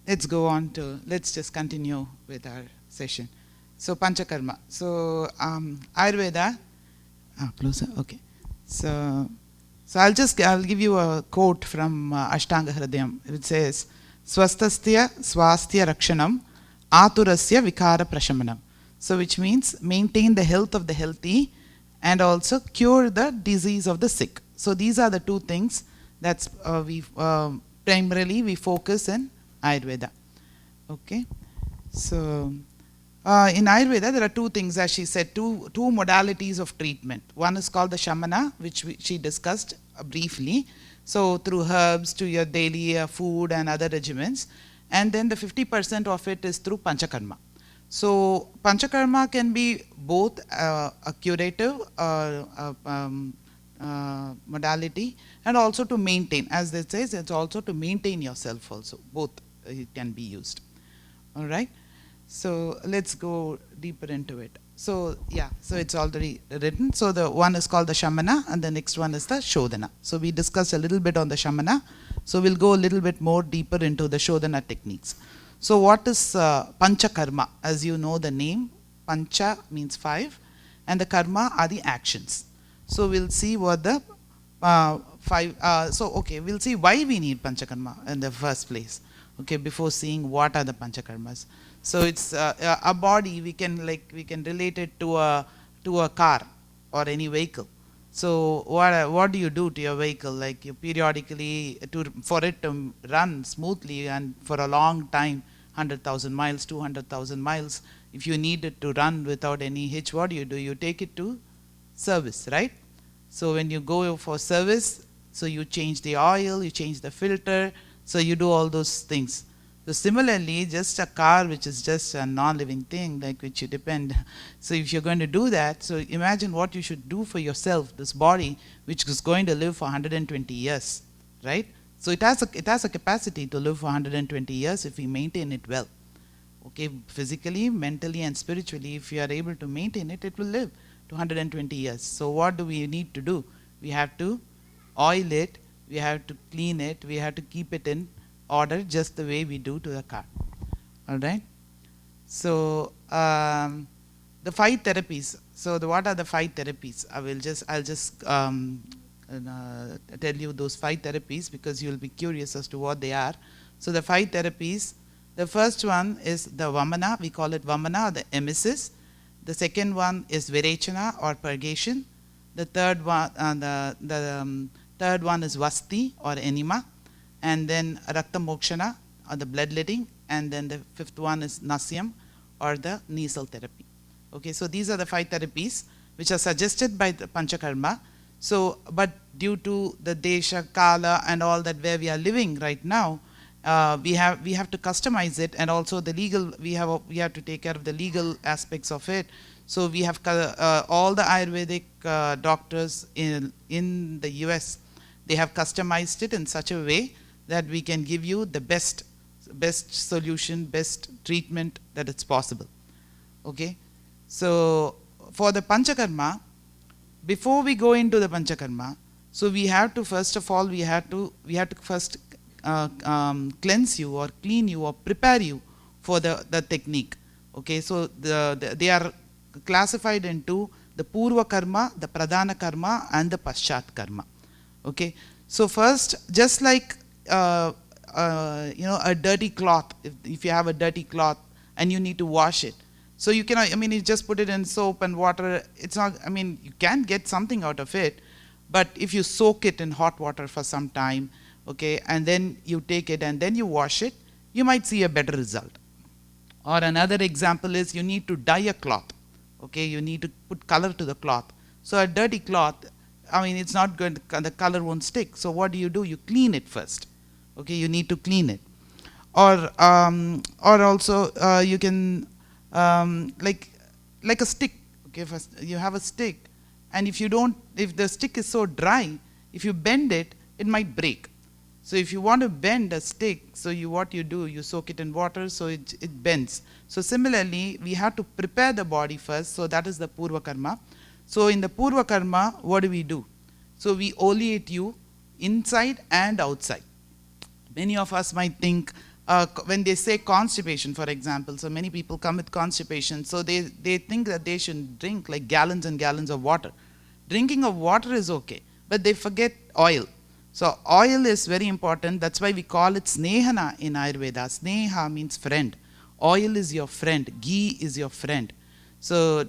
S4: let's go on to, let's just continue with our session. So Panchakarma. So Ayurveda, closer, okay. So I'll give you a quote from Ashtanga Hridayam. It says, Swasthasthya swasthya rakshanam aturasya vikara prashamanam. So which means maintain the health of the healthy and also cure the disease of the sick. So these are the 2 things that's primarily we focus in Ayurveda. Okay, so in Ayurveda there are 2 things, as she said, two modalities of treatment. One is called the Shamana, which she discussed briefly. So through herbs to your daily food and other regimens. And then the 50% of it is through panchakarma. So panchakarma can be both a curative modality and also to maintain. As it says, it's also to maintain yourself also. Both it can be used. All right. So let's go deeper into it. So yeah, so it's already written. So the one is called the Shamana and the next one is the Shodhana. So we discussed a little bit on the Shamana. So we'll go a little bit more deeper into the Shodhana techniques. So what is Panchakarma? As you know the name, Pancha means 5 and the Karma are the actions. So we'll see what the 5, we'll see why we need Panchakarma in the first place. Okay, before seeing what are the Panchakarmas. So it's a body, we can relate it to a car or any vehicle. So what do you do to your vehicle? Like you periodically, for it to run smoothly and for a long time, 100,000 miles, 200,000 miles, if you need it to run without any hitch, what do? You take it to service, right? So when you go for service, so you change the oil, you change the filter, so you do all those things. So similarly, just a car which is just a non-living thing, like which you depend. So if you're going to do that, so imagine what you should do for yourself, this body which is going to live for 120 years, right? So it has a capacity to live for 120 years if we maintain it well. Okay, physically, mentally and spiritually, if you are able to maintain it, it will live to 120 years. So what do we need to do? We have to oil it, we have to clean it, we have to keep it in order just the way we do to the car. All right. So the 5 therapies. So what are the 5 therapies? I'll just tell you those 5 therapies because you'll be curious as to what they are. So the 5 therapies. The first one is the Vamana. We call it Vamana, the emesis. The second one is Virechana or purgation. The third one, third one is Vasti or enema. And then Rakta Mokshana or the bloodletting, and then the 5th one is Nasyam or the nasal therapy. Okay, so these are the 5 therapies which are suggested by the Panchakarma. So, but due to the Desha, Kala and all that where we are living right now, we have to customize it, and also the legal, we have to take care of the legal aspects of it. So we have all the Ayurvedic doctors in the US, they have customized it in such a way that we can give you the best solution, best treatment that it's possible. Okay, so for the Panchakarma, before we go into the Panchakarma, so we have to first of all we have to first cleanse you or clean you or prepare you for the technique. Okay, so they are classified into the Purva Karma, the Pradhana Karma and the Paschat Karma. Okay, so first, just like a dirty cloth, if you have a dirty cloth and you need to wash it, so you cannot, you just put it in soap and water, it's not, you can get something out of it, but if you soak it in hot water for some time, okay, and then you take it and then you wash it, you might see a better result. Or another example is you need to dye a cloth, okay, you need to put color to the cloth. So a dirty cloth, it's not going to, the color won't stick. So what do? You clean it first. Okay, you need to clean it. Or also you can like a stick. Okay, first you have a stick, and if the stick is so dry, if you bend it, it might break. So if you want to bend a stick, so what you do, you soak it in water so it bends. So similarly, we have to prepare the body first. So that is the Purva Karma. So in the Purva Karma, what do? So we oleate you inside and outside. Many of us might think, when they say constipation, for example, so many people come with constipation, so they think that they should drink like gallons and gallons of water. Drinking of water is okay, but they forget oil. So oil is very important. That's why we call it Snehana in Ayurveda. Sneha means friend. Oil is your friend. Ghee is your friend. So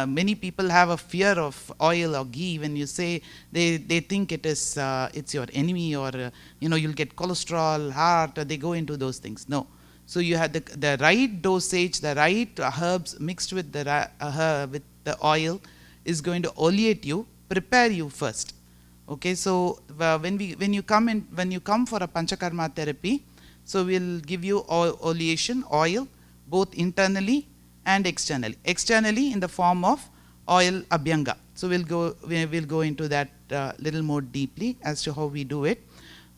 S4: many people have a fear of oil or ghee. When you say, they think it's your enemy, or you'll get cholesterol, heart, they go into those things. No. So you have the right dosage, the right herbs mixed with the oil is going to oleate you, prepare you first. Okay, so when you come for a panchakarma therapy, so we'll give you oleation, oil, both internally and externally. Externally in the form of oil abhyanga. So we'll go into that little more deeply as to how we do it.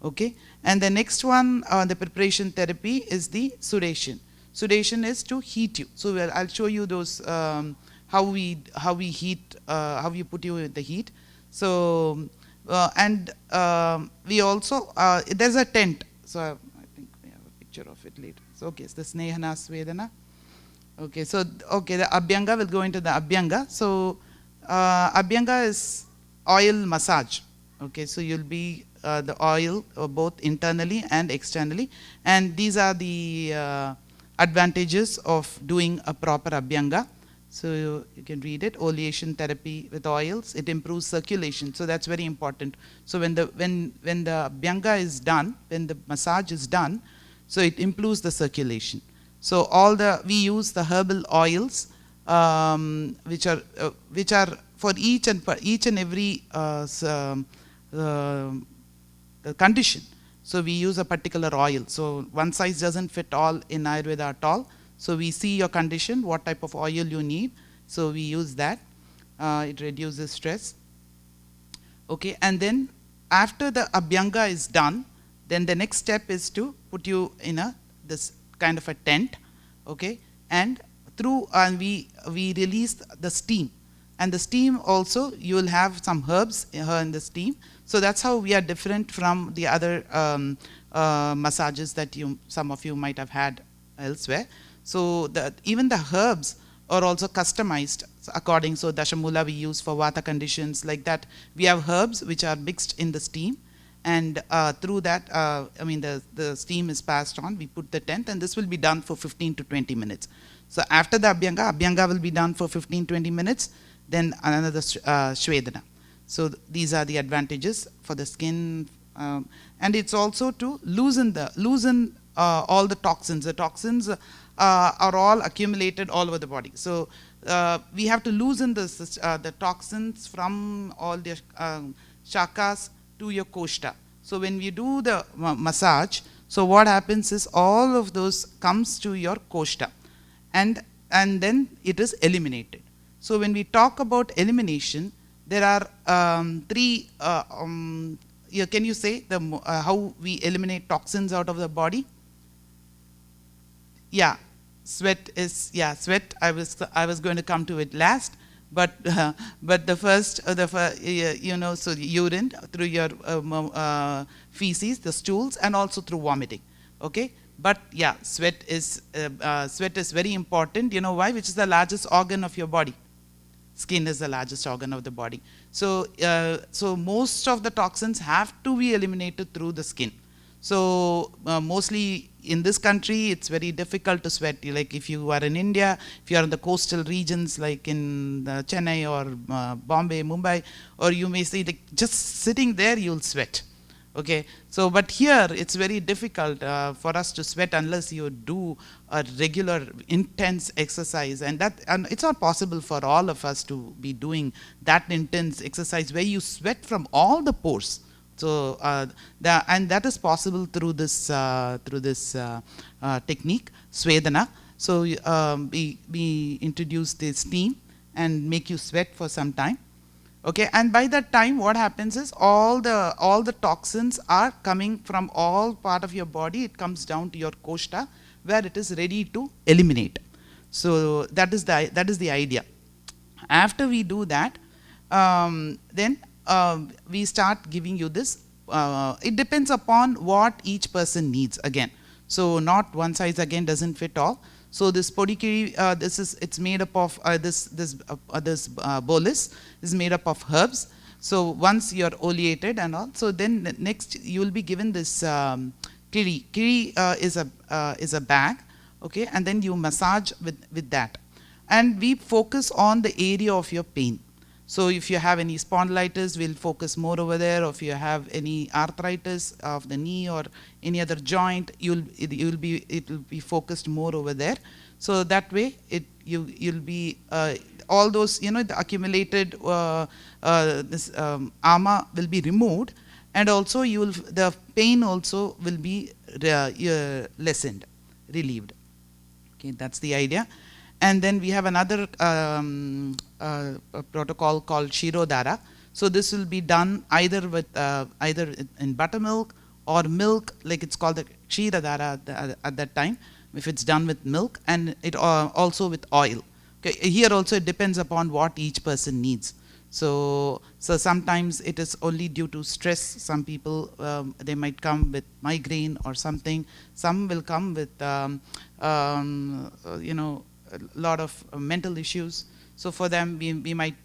S4: Okay, and the next one, the preparation therapy is the sudation. Sudation is to heat you. So I'll show you those how we heat, how we put you in the heat. So we also there's a tent. So I think we have a picture of it later. So okay, it's the Snehana Svedana. Okay, so okay, the Abhyanga will go into the Abhyanga. So Abhyanga is oil massage. Okay, so you'll be the oil both internally and externally, and these are the advantages of doing a proper Abhyanga. So you can read it. Oleation therapy with oils, it improves circulation. So that's very important. So when the Abhyanga is done, when the massage is done, so it improves the circulation. So we use the herbal oils, which are for each and every condition. So we use a particular oil. So one size doesn't fit all in Ayurveda at all. So we see your condition, what type of oil you need. So we use that. It reduces stress. Okay, and then after the Abhyanga is done, then the next step is to put you in this kind of a tent. Okay, and we release the steam. And the steam also, you will have some herbs in the steam. So that's how we are different from the other massages that some of you might have had elsewhere. So even the herbs are also customized according. So Dashamula we use for Vata conditions, like that. We have herbs which are mixed in the steam, and through that, the steam is passed on. We put the tent, and this will be done for 15 to 20 minutes. So after the Abhyanga will be done for 15-20 minutes. Then another Shvedana. So these are the advantages for the skin, and it's also to loosen all the toxins. The toxins are all accumulated all over the body. So we have to loosen the toxins from all the shakas to your koshta. So when we do the massage, so what happens is all of those comes to your koshta, and then it is eliminated. So when we talk about elimination, there are three. Can you say how we eliminate toxins out of the body? Yeah, sweat is sweat. I was going to come to it last, but the first so urine through your feces, the stools, and also through vomiting. Okay. But yeah, sweat is very important. You know why? Which is the largest organ of your body? Skin is the largest organ of the body. So most of the toxins have to be eliminated through the skin. So mostly in this country, it's very difficult to sweat. Like if you are in India, if you are in the coastal regions like in Chennai or Bombay, Mumbai, or you may see like just sitting there, you'll sweat. Okay, so but here it's very difficult for us to sweat unless you do a regular intense exercise, and it's not possible for all of us to be doing that intense exercise where you sweat from all the pores. So and that is possible through this technique, Svedana. So we introduce the steam and make you sweat for some time. Okay, and by that time what happens is all the toxins are coming from all part of your body. It comes down to your koshta where it is ready to eliminate. So that is the idea. After we do that, then we start giving you this. It depends upon what each person needs again. So not one size again doesn't fit all. So this podikiri, it's made up of this bolus is made up of herbs. So once you're oleated and all, so then next you will be given this kiri. Kiri is a bag, okay, and then you massage with that, and we focus on the area of your pain. So if you have any spondylitis, we'll focus more over there. Or if you have any arthritis of the knee or any other joint, it will be focused more over there. So that way, you'll be all those, the accumulated this ama will be removed, and also the pain also will be lessened, relieved. Okay, that's the idea. And then we have another protocol called Shirodhara. So this will be done either with either in buttermilk or milk, like it's called the Kshiradhara at that time, if it's done with milk, and it also with oil. Okay, here also it depends upon what each person needs. So sometimes it is only due to stress. Some people, they might come with migraine or something. Some will come with a lot of mental issues. So for them, we might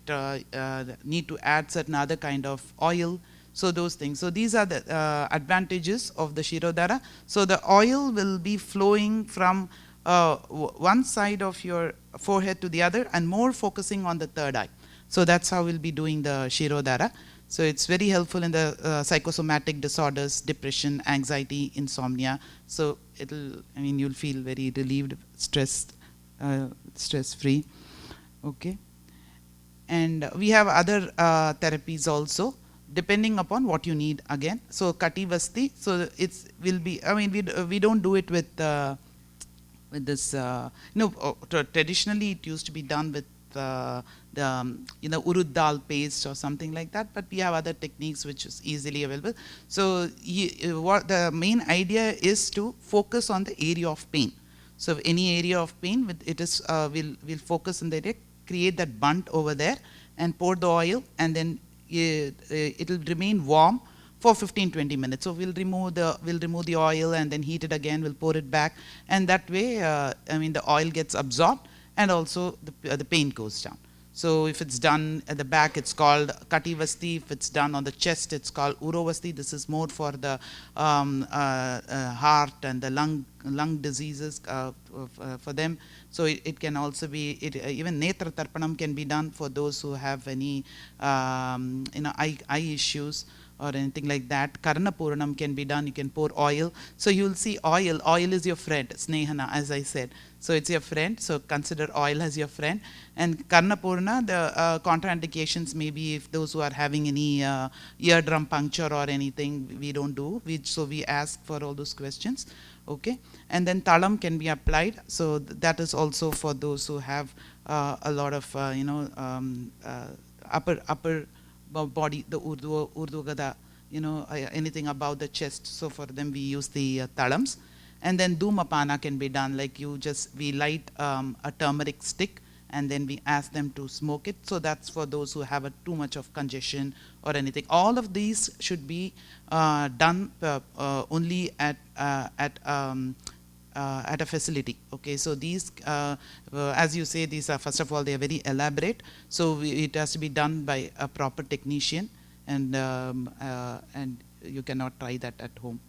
S4: need to add certain other kind of oil. So those things. So these are the advantages of the Shirodhara. So the oil will be flowing from one side of your forehead to the other, and more focusing on the third eye. So that's how we'll be doing the Shirodhara. So it's very helpful in the psychosomatic disorders, depression, anxiety, insomnia. So you'll feel very relieved, stress-free. Okay. And we have other therapies also, depending upon what you need again. So Kati Vasti, so it will be, we don't do it with this, traditionally it used to be done with the urud dal paste or something like that, but we have other techniques which is easily available. So what the main idea is to focus on the area of pain. So if any area of pain, it is we'll focus in the area, create that bunt over there, and pour the oil, and then it will remain warm for 15-20 minutes. So we'll remove the oil and then heat it again. We'll pour it back, and that way, the oil gets absorbed, and also the pain goes down. So if it's done at the back, it's called Kati Vasti. If it's done on the chest, it's called Uro Vasti. This is more for the heart and the lung diseases for them. So it can also be, even Netra Tarpanam can be done for those who have any eye issues or anything like that. Karna Puranam can be done. You can pour oil. So you'll see oil is your friend, Snehana, as I said. So it's your friend, so consider oil as your friend. And Karna Purana, the contraindications may be if those who are having any eardrum puncture or anything, we don't do. So we ask for all those questions. Okay. And then Talam can be applied. So that is also for those who have a lot of, upper body, the Urdu Gada, anything about the chest. So for them we use the Talams. And then Dhumapana can be done, like we light a turmeric stick, and then we ask them to smoke it. So that's for those who have too much of congestion or anything. All of these should be done only at a facility. Okay, so these, as you say, these are, first of all, they are very elaborate. So it has to be done by a proper technician, and you cannot try that at home.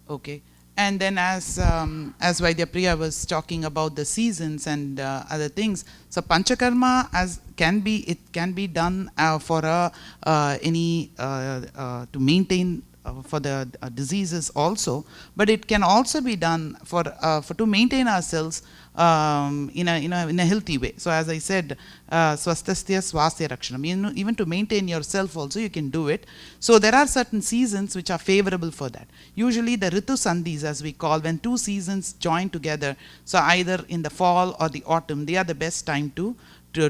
S4: Okay. And then as Vaidya Priya was talking about the seasons and other things, so Panchakarma can be done for to maintain for the diseases also, but it can also be done for to maintain ourselves in a healthy way. So as I said, swasthasya swasthya rakshanam, even to maintain yourself also you can do it. So there are certain seasons which are favorable for that. Usually the ritu sandhis, as we call, when two seasons join together, so either in the fall or the autumn, they are the best time to do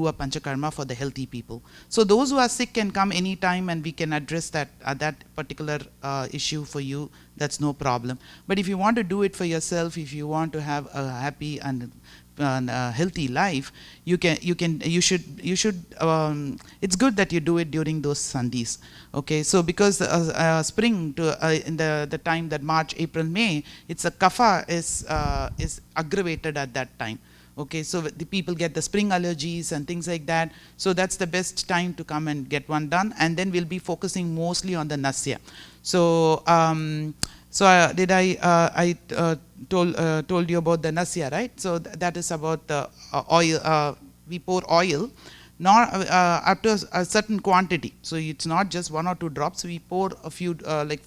S4: a panchakarma for the healthy people. So those who are sick can come anytime, and we can address that particular issue for you. That's no problem. But if you want to do it for yourself, if you want to have a happy and healthy life, you should. It's good that you do it during those Sandhis. Okay, so because spring in the time that March, April, May, it's a kapha is aggravated at that time. Okay, so the people get the spring allergies and things like that. So that's the best time to come and get one done. And then we'll be focusing mostly on the nasya. So, I told you about the nasya, right? So that is about the oil. We pour oil, not up to a certain quantity. So it's not just 1 or 2 drops. We pour a few, like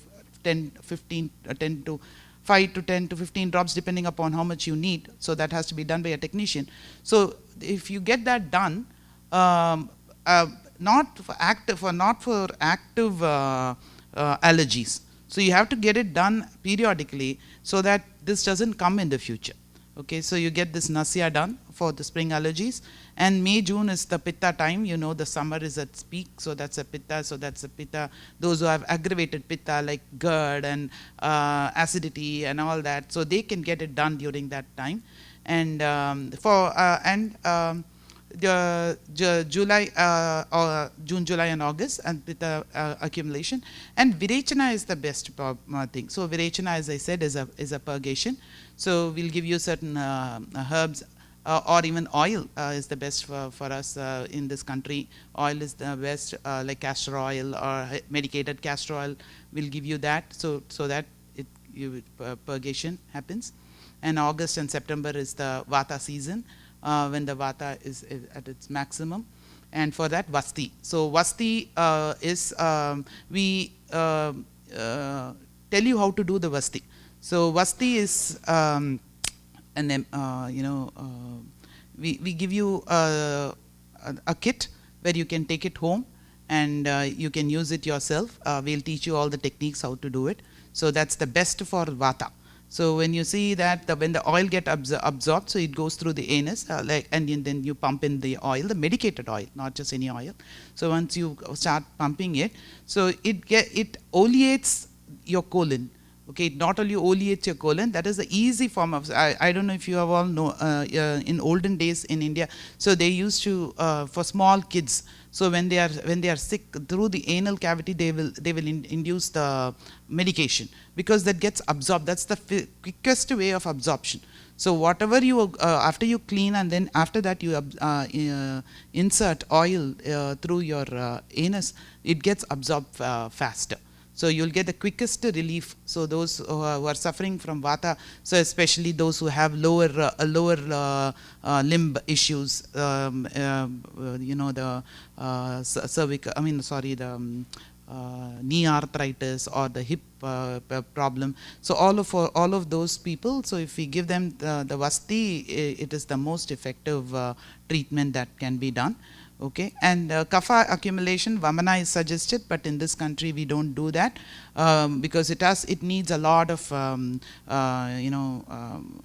S4: 5 to 10 to 15 drops, depending upon how much you need. So that has to be done by a technician. So if you get that done, um, not for active allergies. So you have to get it done periodically so that this doesn't come in the future. Okay, so you get this nasya done for the spring allergies, and May, June is the pitta time. You know, the summer is at its peak, so that's a pitta. So that's a pitta. Those who have aggravated pitta like GERD and acidity and all that, so they can get it done during that time. And July, June, July, and August, and with the accumulation. And Virechana is the best thing. So Virechana, as I said, is a purgation. So we'll give you certain herbs, or even oil is the best for us in this country. Oil is the best, like castor oil or medicated castor oil. We'll give you that, so that purgation happens. And August and September is the Vata season, when the Vata is at its maximum. And for that, Vasti. So Vasti is, we tell you how to do the Vasti. So Vasti is, we give you a kit where you can take it home, and you can use it yourself. We'll teach you all the techniques how to do it. So that's the best for Vata. So when you see that when the oil get absorbed, so it goes through the anus, and then you pump in the oil, the medicated oil, not just any oil. So once you start pumping it, so it oleates your colon. Okay, not only oleates your colon, that is the easy form of, I don't know if you have all know, in olden days in India, so they used to, for small kids, so when they are sick, through the anal cavity, they will induce the medication, because that gets absorbed. That's the quickest way of absorption. So whatever you, after you clean, and then after that you insert oil through your anus, it gets absorbed faster. So you'll get the quickest relief. So those who are suffering from Vata, so especially those who have lower limb issues, the cervical, the knee arthritis or the hip problem. So all of those people, so if we give them the Vasti, it is the most effective treatment that can be done. Okay, and kapha accumulation, Vamana is suggested, but in this country we don't do that, because it needs a lot of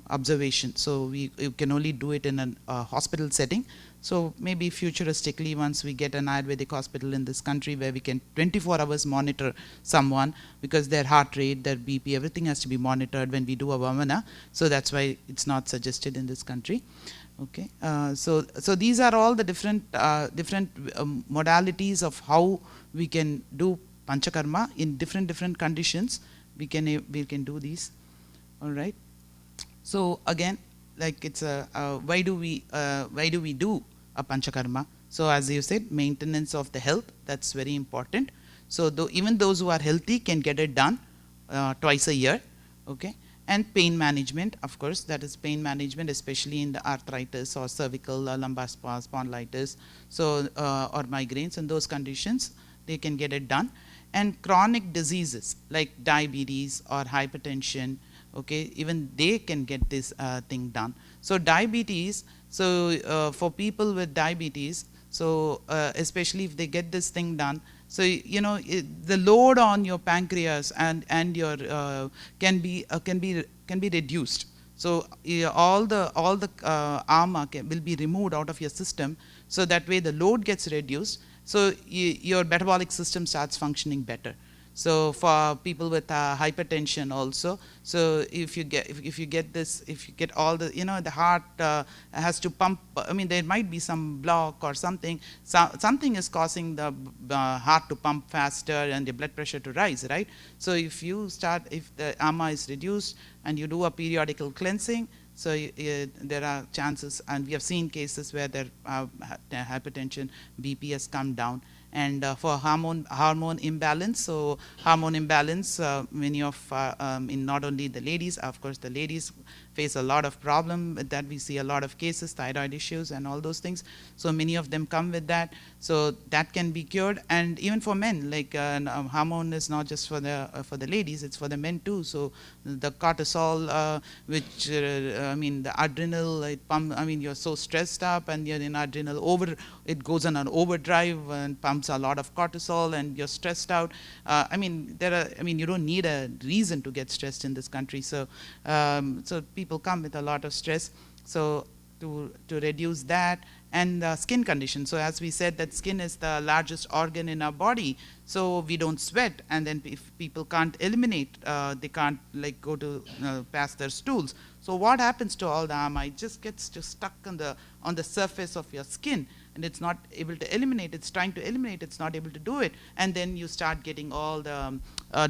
S4: observation. So you can only do it in a hospital setting. So maybe futuristically, once we get an Ayurvedic hospital in this country where we can 24 hours monitor someone, because their heart rate, their BP, everything has to be monitored when we do a Vamana. So that's why it's not suggested in this country. Okay, so these are all the different modalities of how we can do panchakarma in different conditions. We can do these. All right. So again, like it's why do we do a panchakarma? So as you said, maintenance of the health, that's very important. So even those who are healthy can get it done twice a year. Okay. And pain management, of course, that is pain management, especially in the arthritis or cervical or lumbar spondylitis, so or migraines. In those conditions, they can get it done. And chronic diseases like diabetes or hypertension, okay, even they can get this thing done. So diabetes, so for people with diabetes, so especially if they get this thing done, so the load on your pancreas and your can be reduced. So all the ama will be removed out of your system. So that way the load gets reduced. So your metabolic system starts functioning better. So for people with hypertension also, so if you get all the, the heart has to pump, there might be some block or something, something is causing the heart to pump faster and the blood pressure to rise, right? So if the ama is reduced and you do a periodical cleansing, so there are chances, and we have seen cases where their hypertension, BP has come down. And for hormone imbalance, so hormone imbalance, many of in not only the ladies, of course the ladies face a lot of problem with that. We see a lot of cases, thyroid issues and all those things. So many of them come with that. So that can be cured. And even for men, like hormone is not just for the ladies, it's for the men too. So the cortisol, which I mean the adrenal, it pump, I mean you're so stressed up and you're in adrenal it goes on an overdrive and pumps a lot of cortisol and you're stressed out. I mean you don't need a reason to get stressed in this country. So so people come with a lot of stress. So to reduce that, and skin condition. So as we said, that skin is the largest organ in our body. So we don't sweat, and then if people can't eliminate, they can't like go to pass their stools. So what happens to all the ama? It just gets stuck on the surface of your skin, and it's not able to eliminate. It's trying to eliminate, it's not able to do it, and then you start getting all the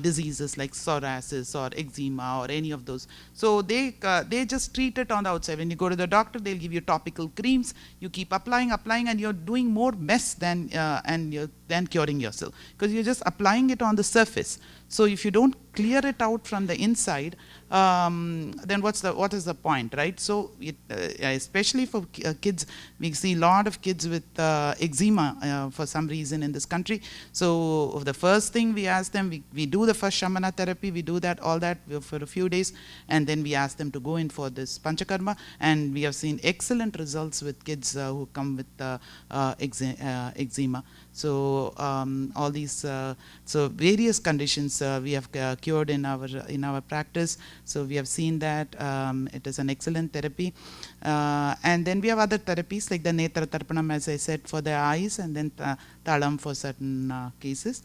S4: diseases like psoriasis or eczema or any of those. So they just treat it on the outside. When you go to the doctor, they'll give you topical creams. You keep applying, and you're doing more mess than curing yourself, because you're just applying it on the surface. So if you don't clear it out from the inside, then what is the point, right? So especially for kids, we see a lot of kids with eczema for some reason in this country. So the first thing we ask them, we do the first shamana therapy, we do all that for a few days, and then we ask them to go in for this panchakarma, and we have seen excellent results with kids who come with eczema. So all these so various conditions we have cured in our practice. So we have seen that it is an excellent therapy, and then we have other therapies like the netra tarpanam, as I said, for the eyes, and then talam for certain cases.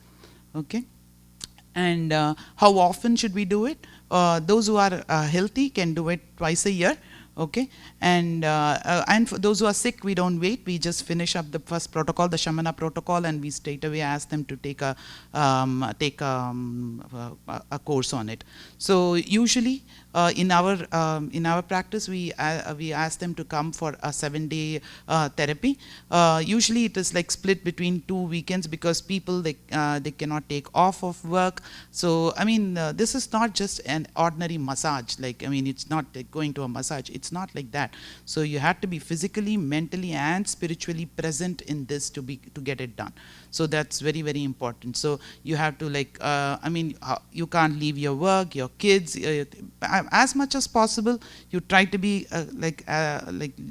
S4: Okay. And how often should we do it? Those who are healthy can do it twice a year. Okay, and for those who are sick, we don't wait. We just finish up the first protocol, the Shamana protocol, and we straight away ask them to take a course on it. So usually in our practice, we ask them to come for a 7-day therapy. Usually it is like split between 2 weekends, because people they cannot take off of work. So I mean this is not just an ordinary massage. Like, I mean, it's not like going to a massage. It's not like that. So you have to be physically, mentally, and spiritually present in this to get it done. So that's very, very important. So you have to like I mean you can't leave your work, your kids, as much as possible. You try to be like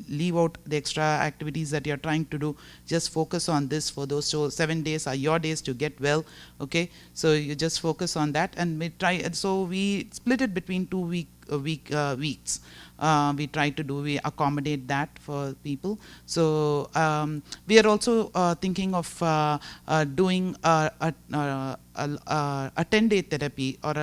S4: leave out the extra activities that you're trying to do. Just focus on this for those. So 7 days are your days to get well. Okay, so you just focus on that, and we try. So we split it between 2 weeks. We try to we accommodate that for people. So we are also thinking of doing a 10-day therapy, or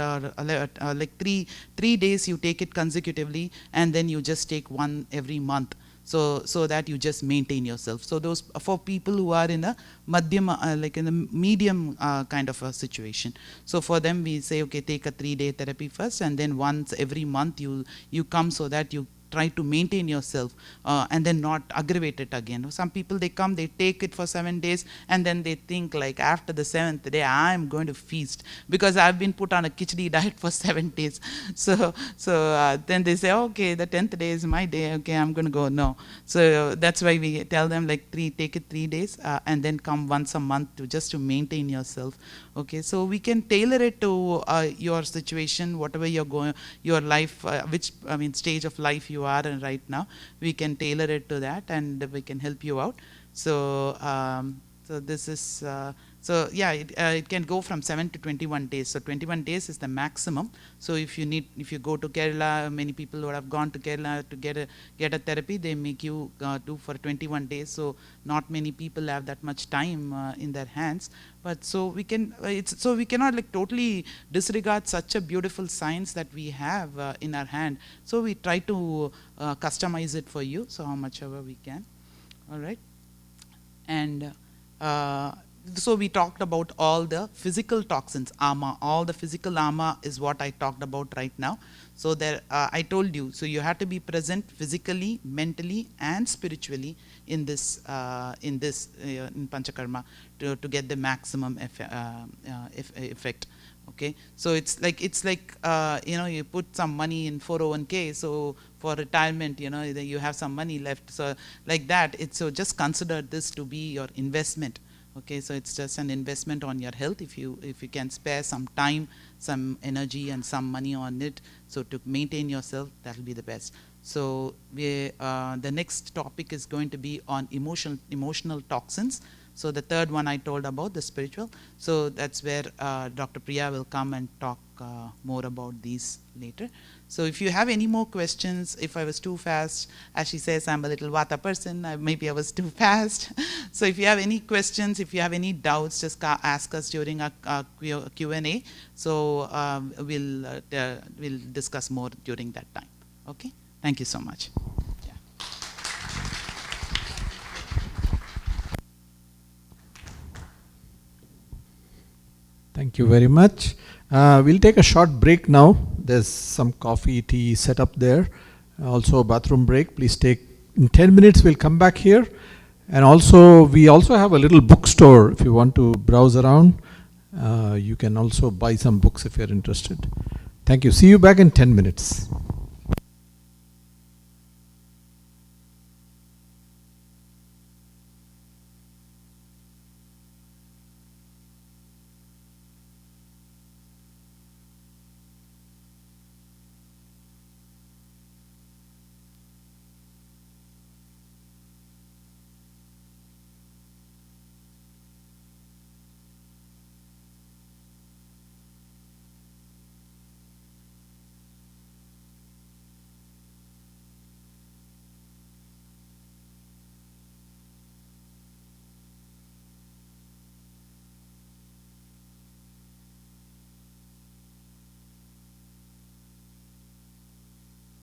S4: like three days you take it consecutively, and then you just take one every month. So that you just maintain yourself. So those for people who are in a madhyama, like in a medium kind of a situation. So for them we say, okay, take a 3-day therapy first, and then once every month you come, so that you try to maintain yourself and then not aggravate it again. Some people, they come, they take it for 7 days, and then they think like after the 7th day I'm going to feast, because I've been put on a khichdi diet for 7 days. So then they say, okay, the 10th day is my day, okay, I'm going to go. No. So that's why we tell them like take it 3 days and then come once a month to maintain yourself. Okay, so we can tailor it to your situation, whatever you're going, your life, which stage of life you are in right now. We can tailor it to that, and we can help you out. So so this is so yeah, it can go from 7 to 21 days. So 21 days is the maximum. So if you go to Kerala, many people who have gone to Kerala to get a therapy, they make you do for 21 days. So not many people have that much time in their hands. But so we can, so we cannot like totally disregard such a beautiful science that we have in our hand. So we try to customize it for you, so how much ever we can. All right. And so we talked about all the physical toxins, ama. All the physical ama is what I talked about right now. So there, I told you, so you have to be present physically, mentally, and spiritually in this in panchakarma to get the maximum effect. Okay, so it's like you put some money in 401k. So for retirement, you have some money left. So like that, so just consider this to be your investment. Okay, so it's just an investment on your health. If you can spare some time, some energy, and some money on it, so to maintain yourself, that will be the best. So the next topic is going to be on emotional toxins. So the third one I told about, the spiritual. So that's where Dr. Priya will come and talk more about these later. So if you have any more questions, if I was too fast, as she says, I'm a little Vata person, maybe I was too fast. So if you have any questions, if you have any doubts, just ask us during our Q&A. So we'll discuss more during that time. Okay? Thank you so much.
S1: Thank you very much. We'll take a short break now. There's some coffee, tea set up there. Also a bathroom break. Please take, in 10 minutes we'll come back here. And also, we also have a little bookstore. If you want to browse around, you can also buy some books if you're interested. Thank you. See you back in 10 minutes.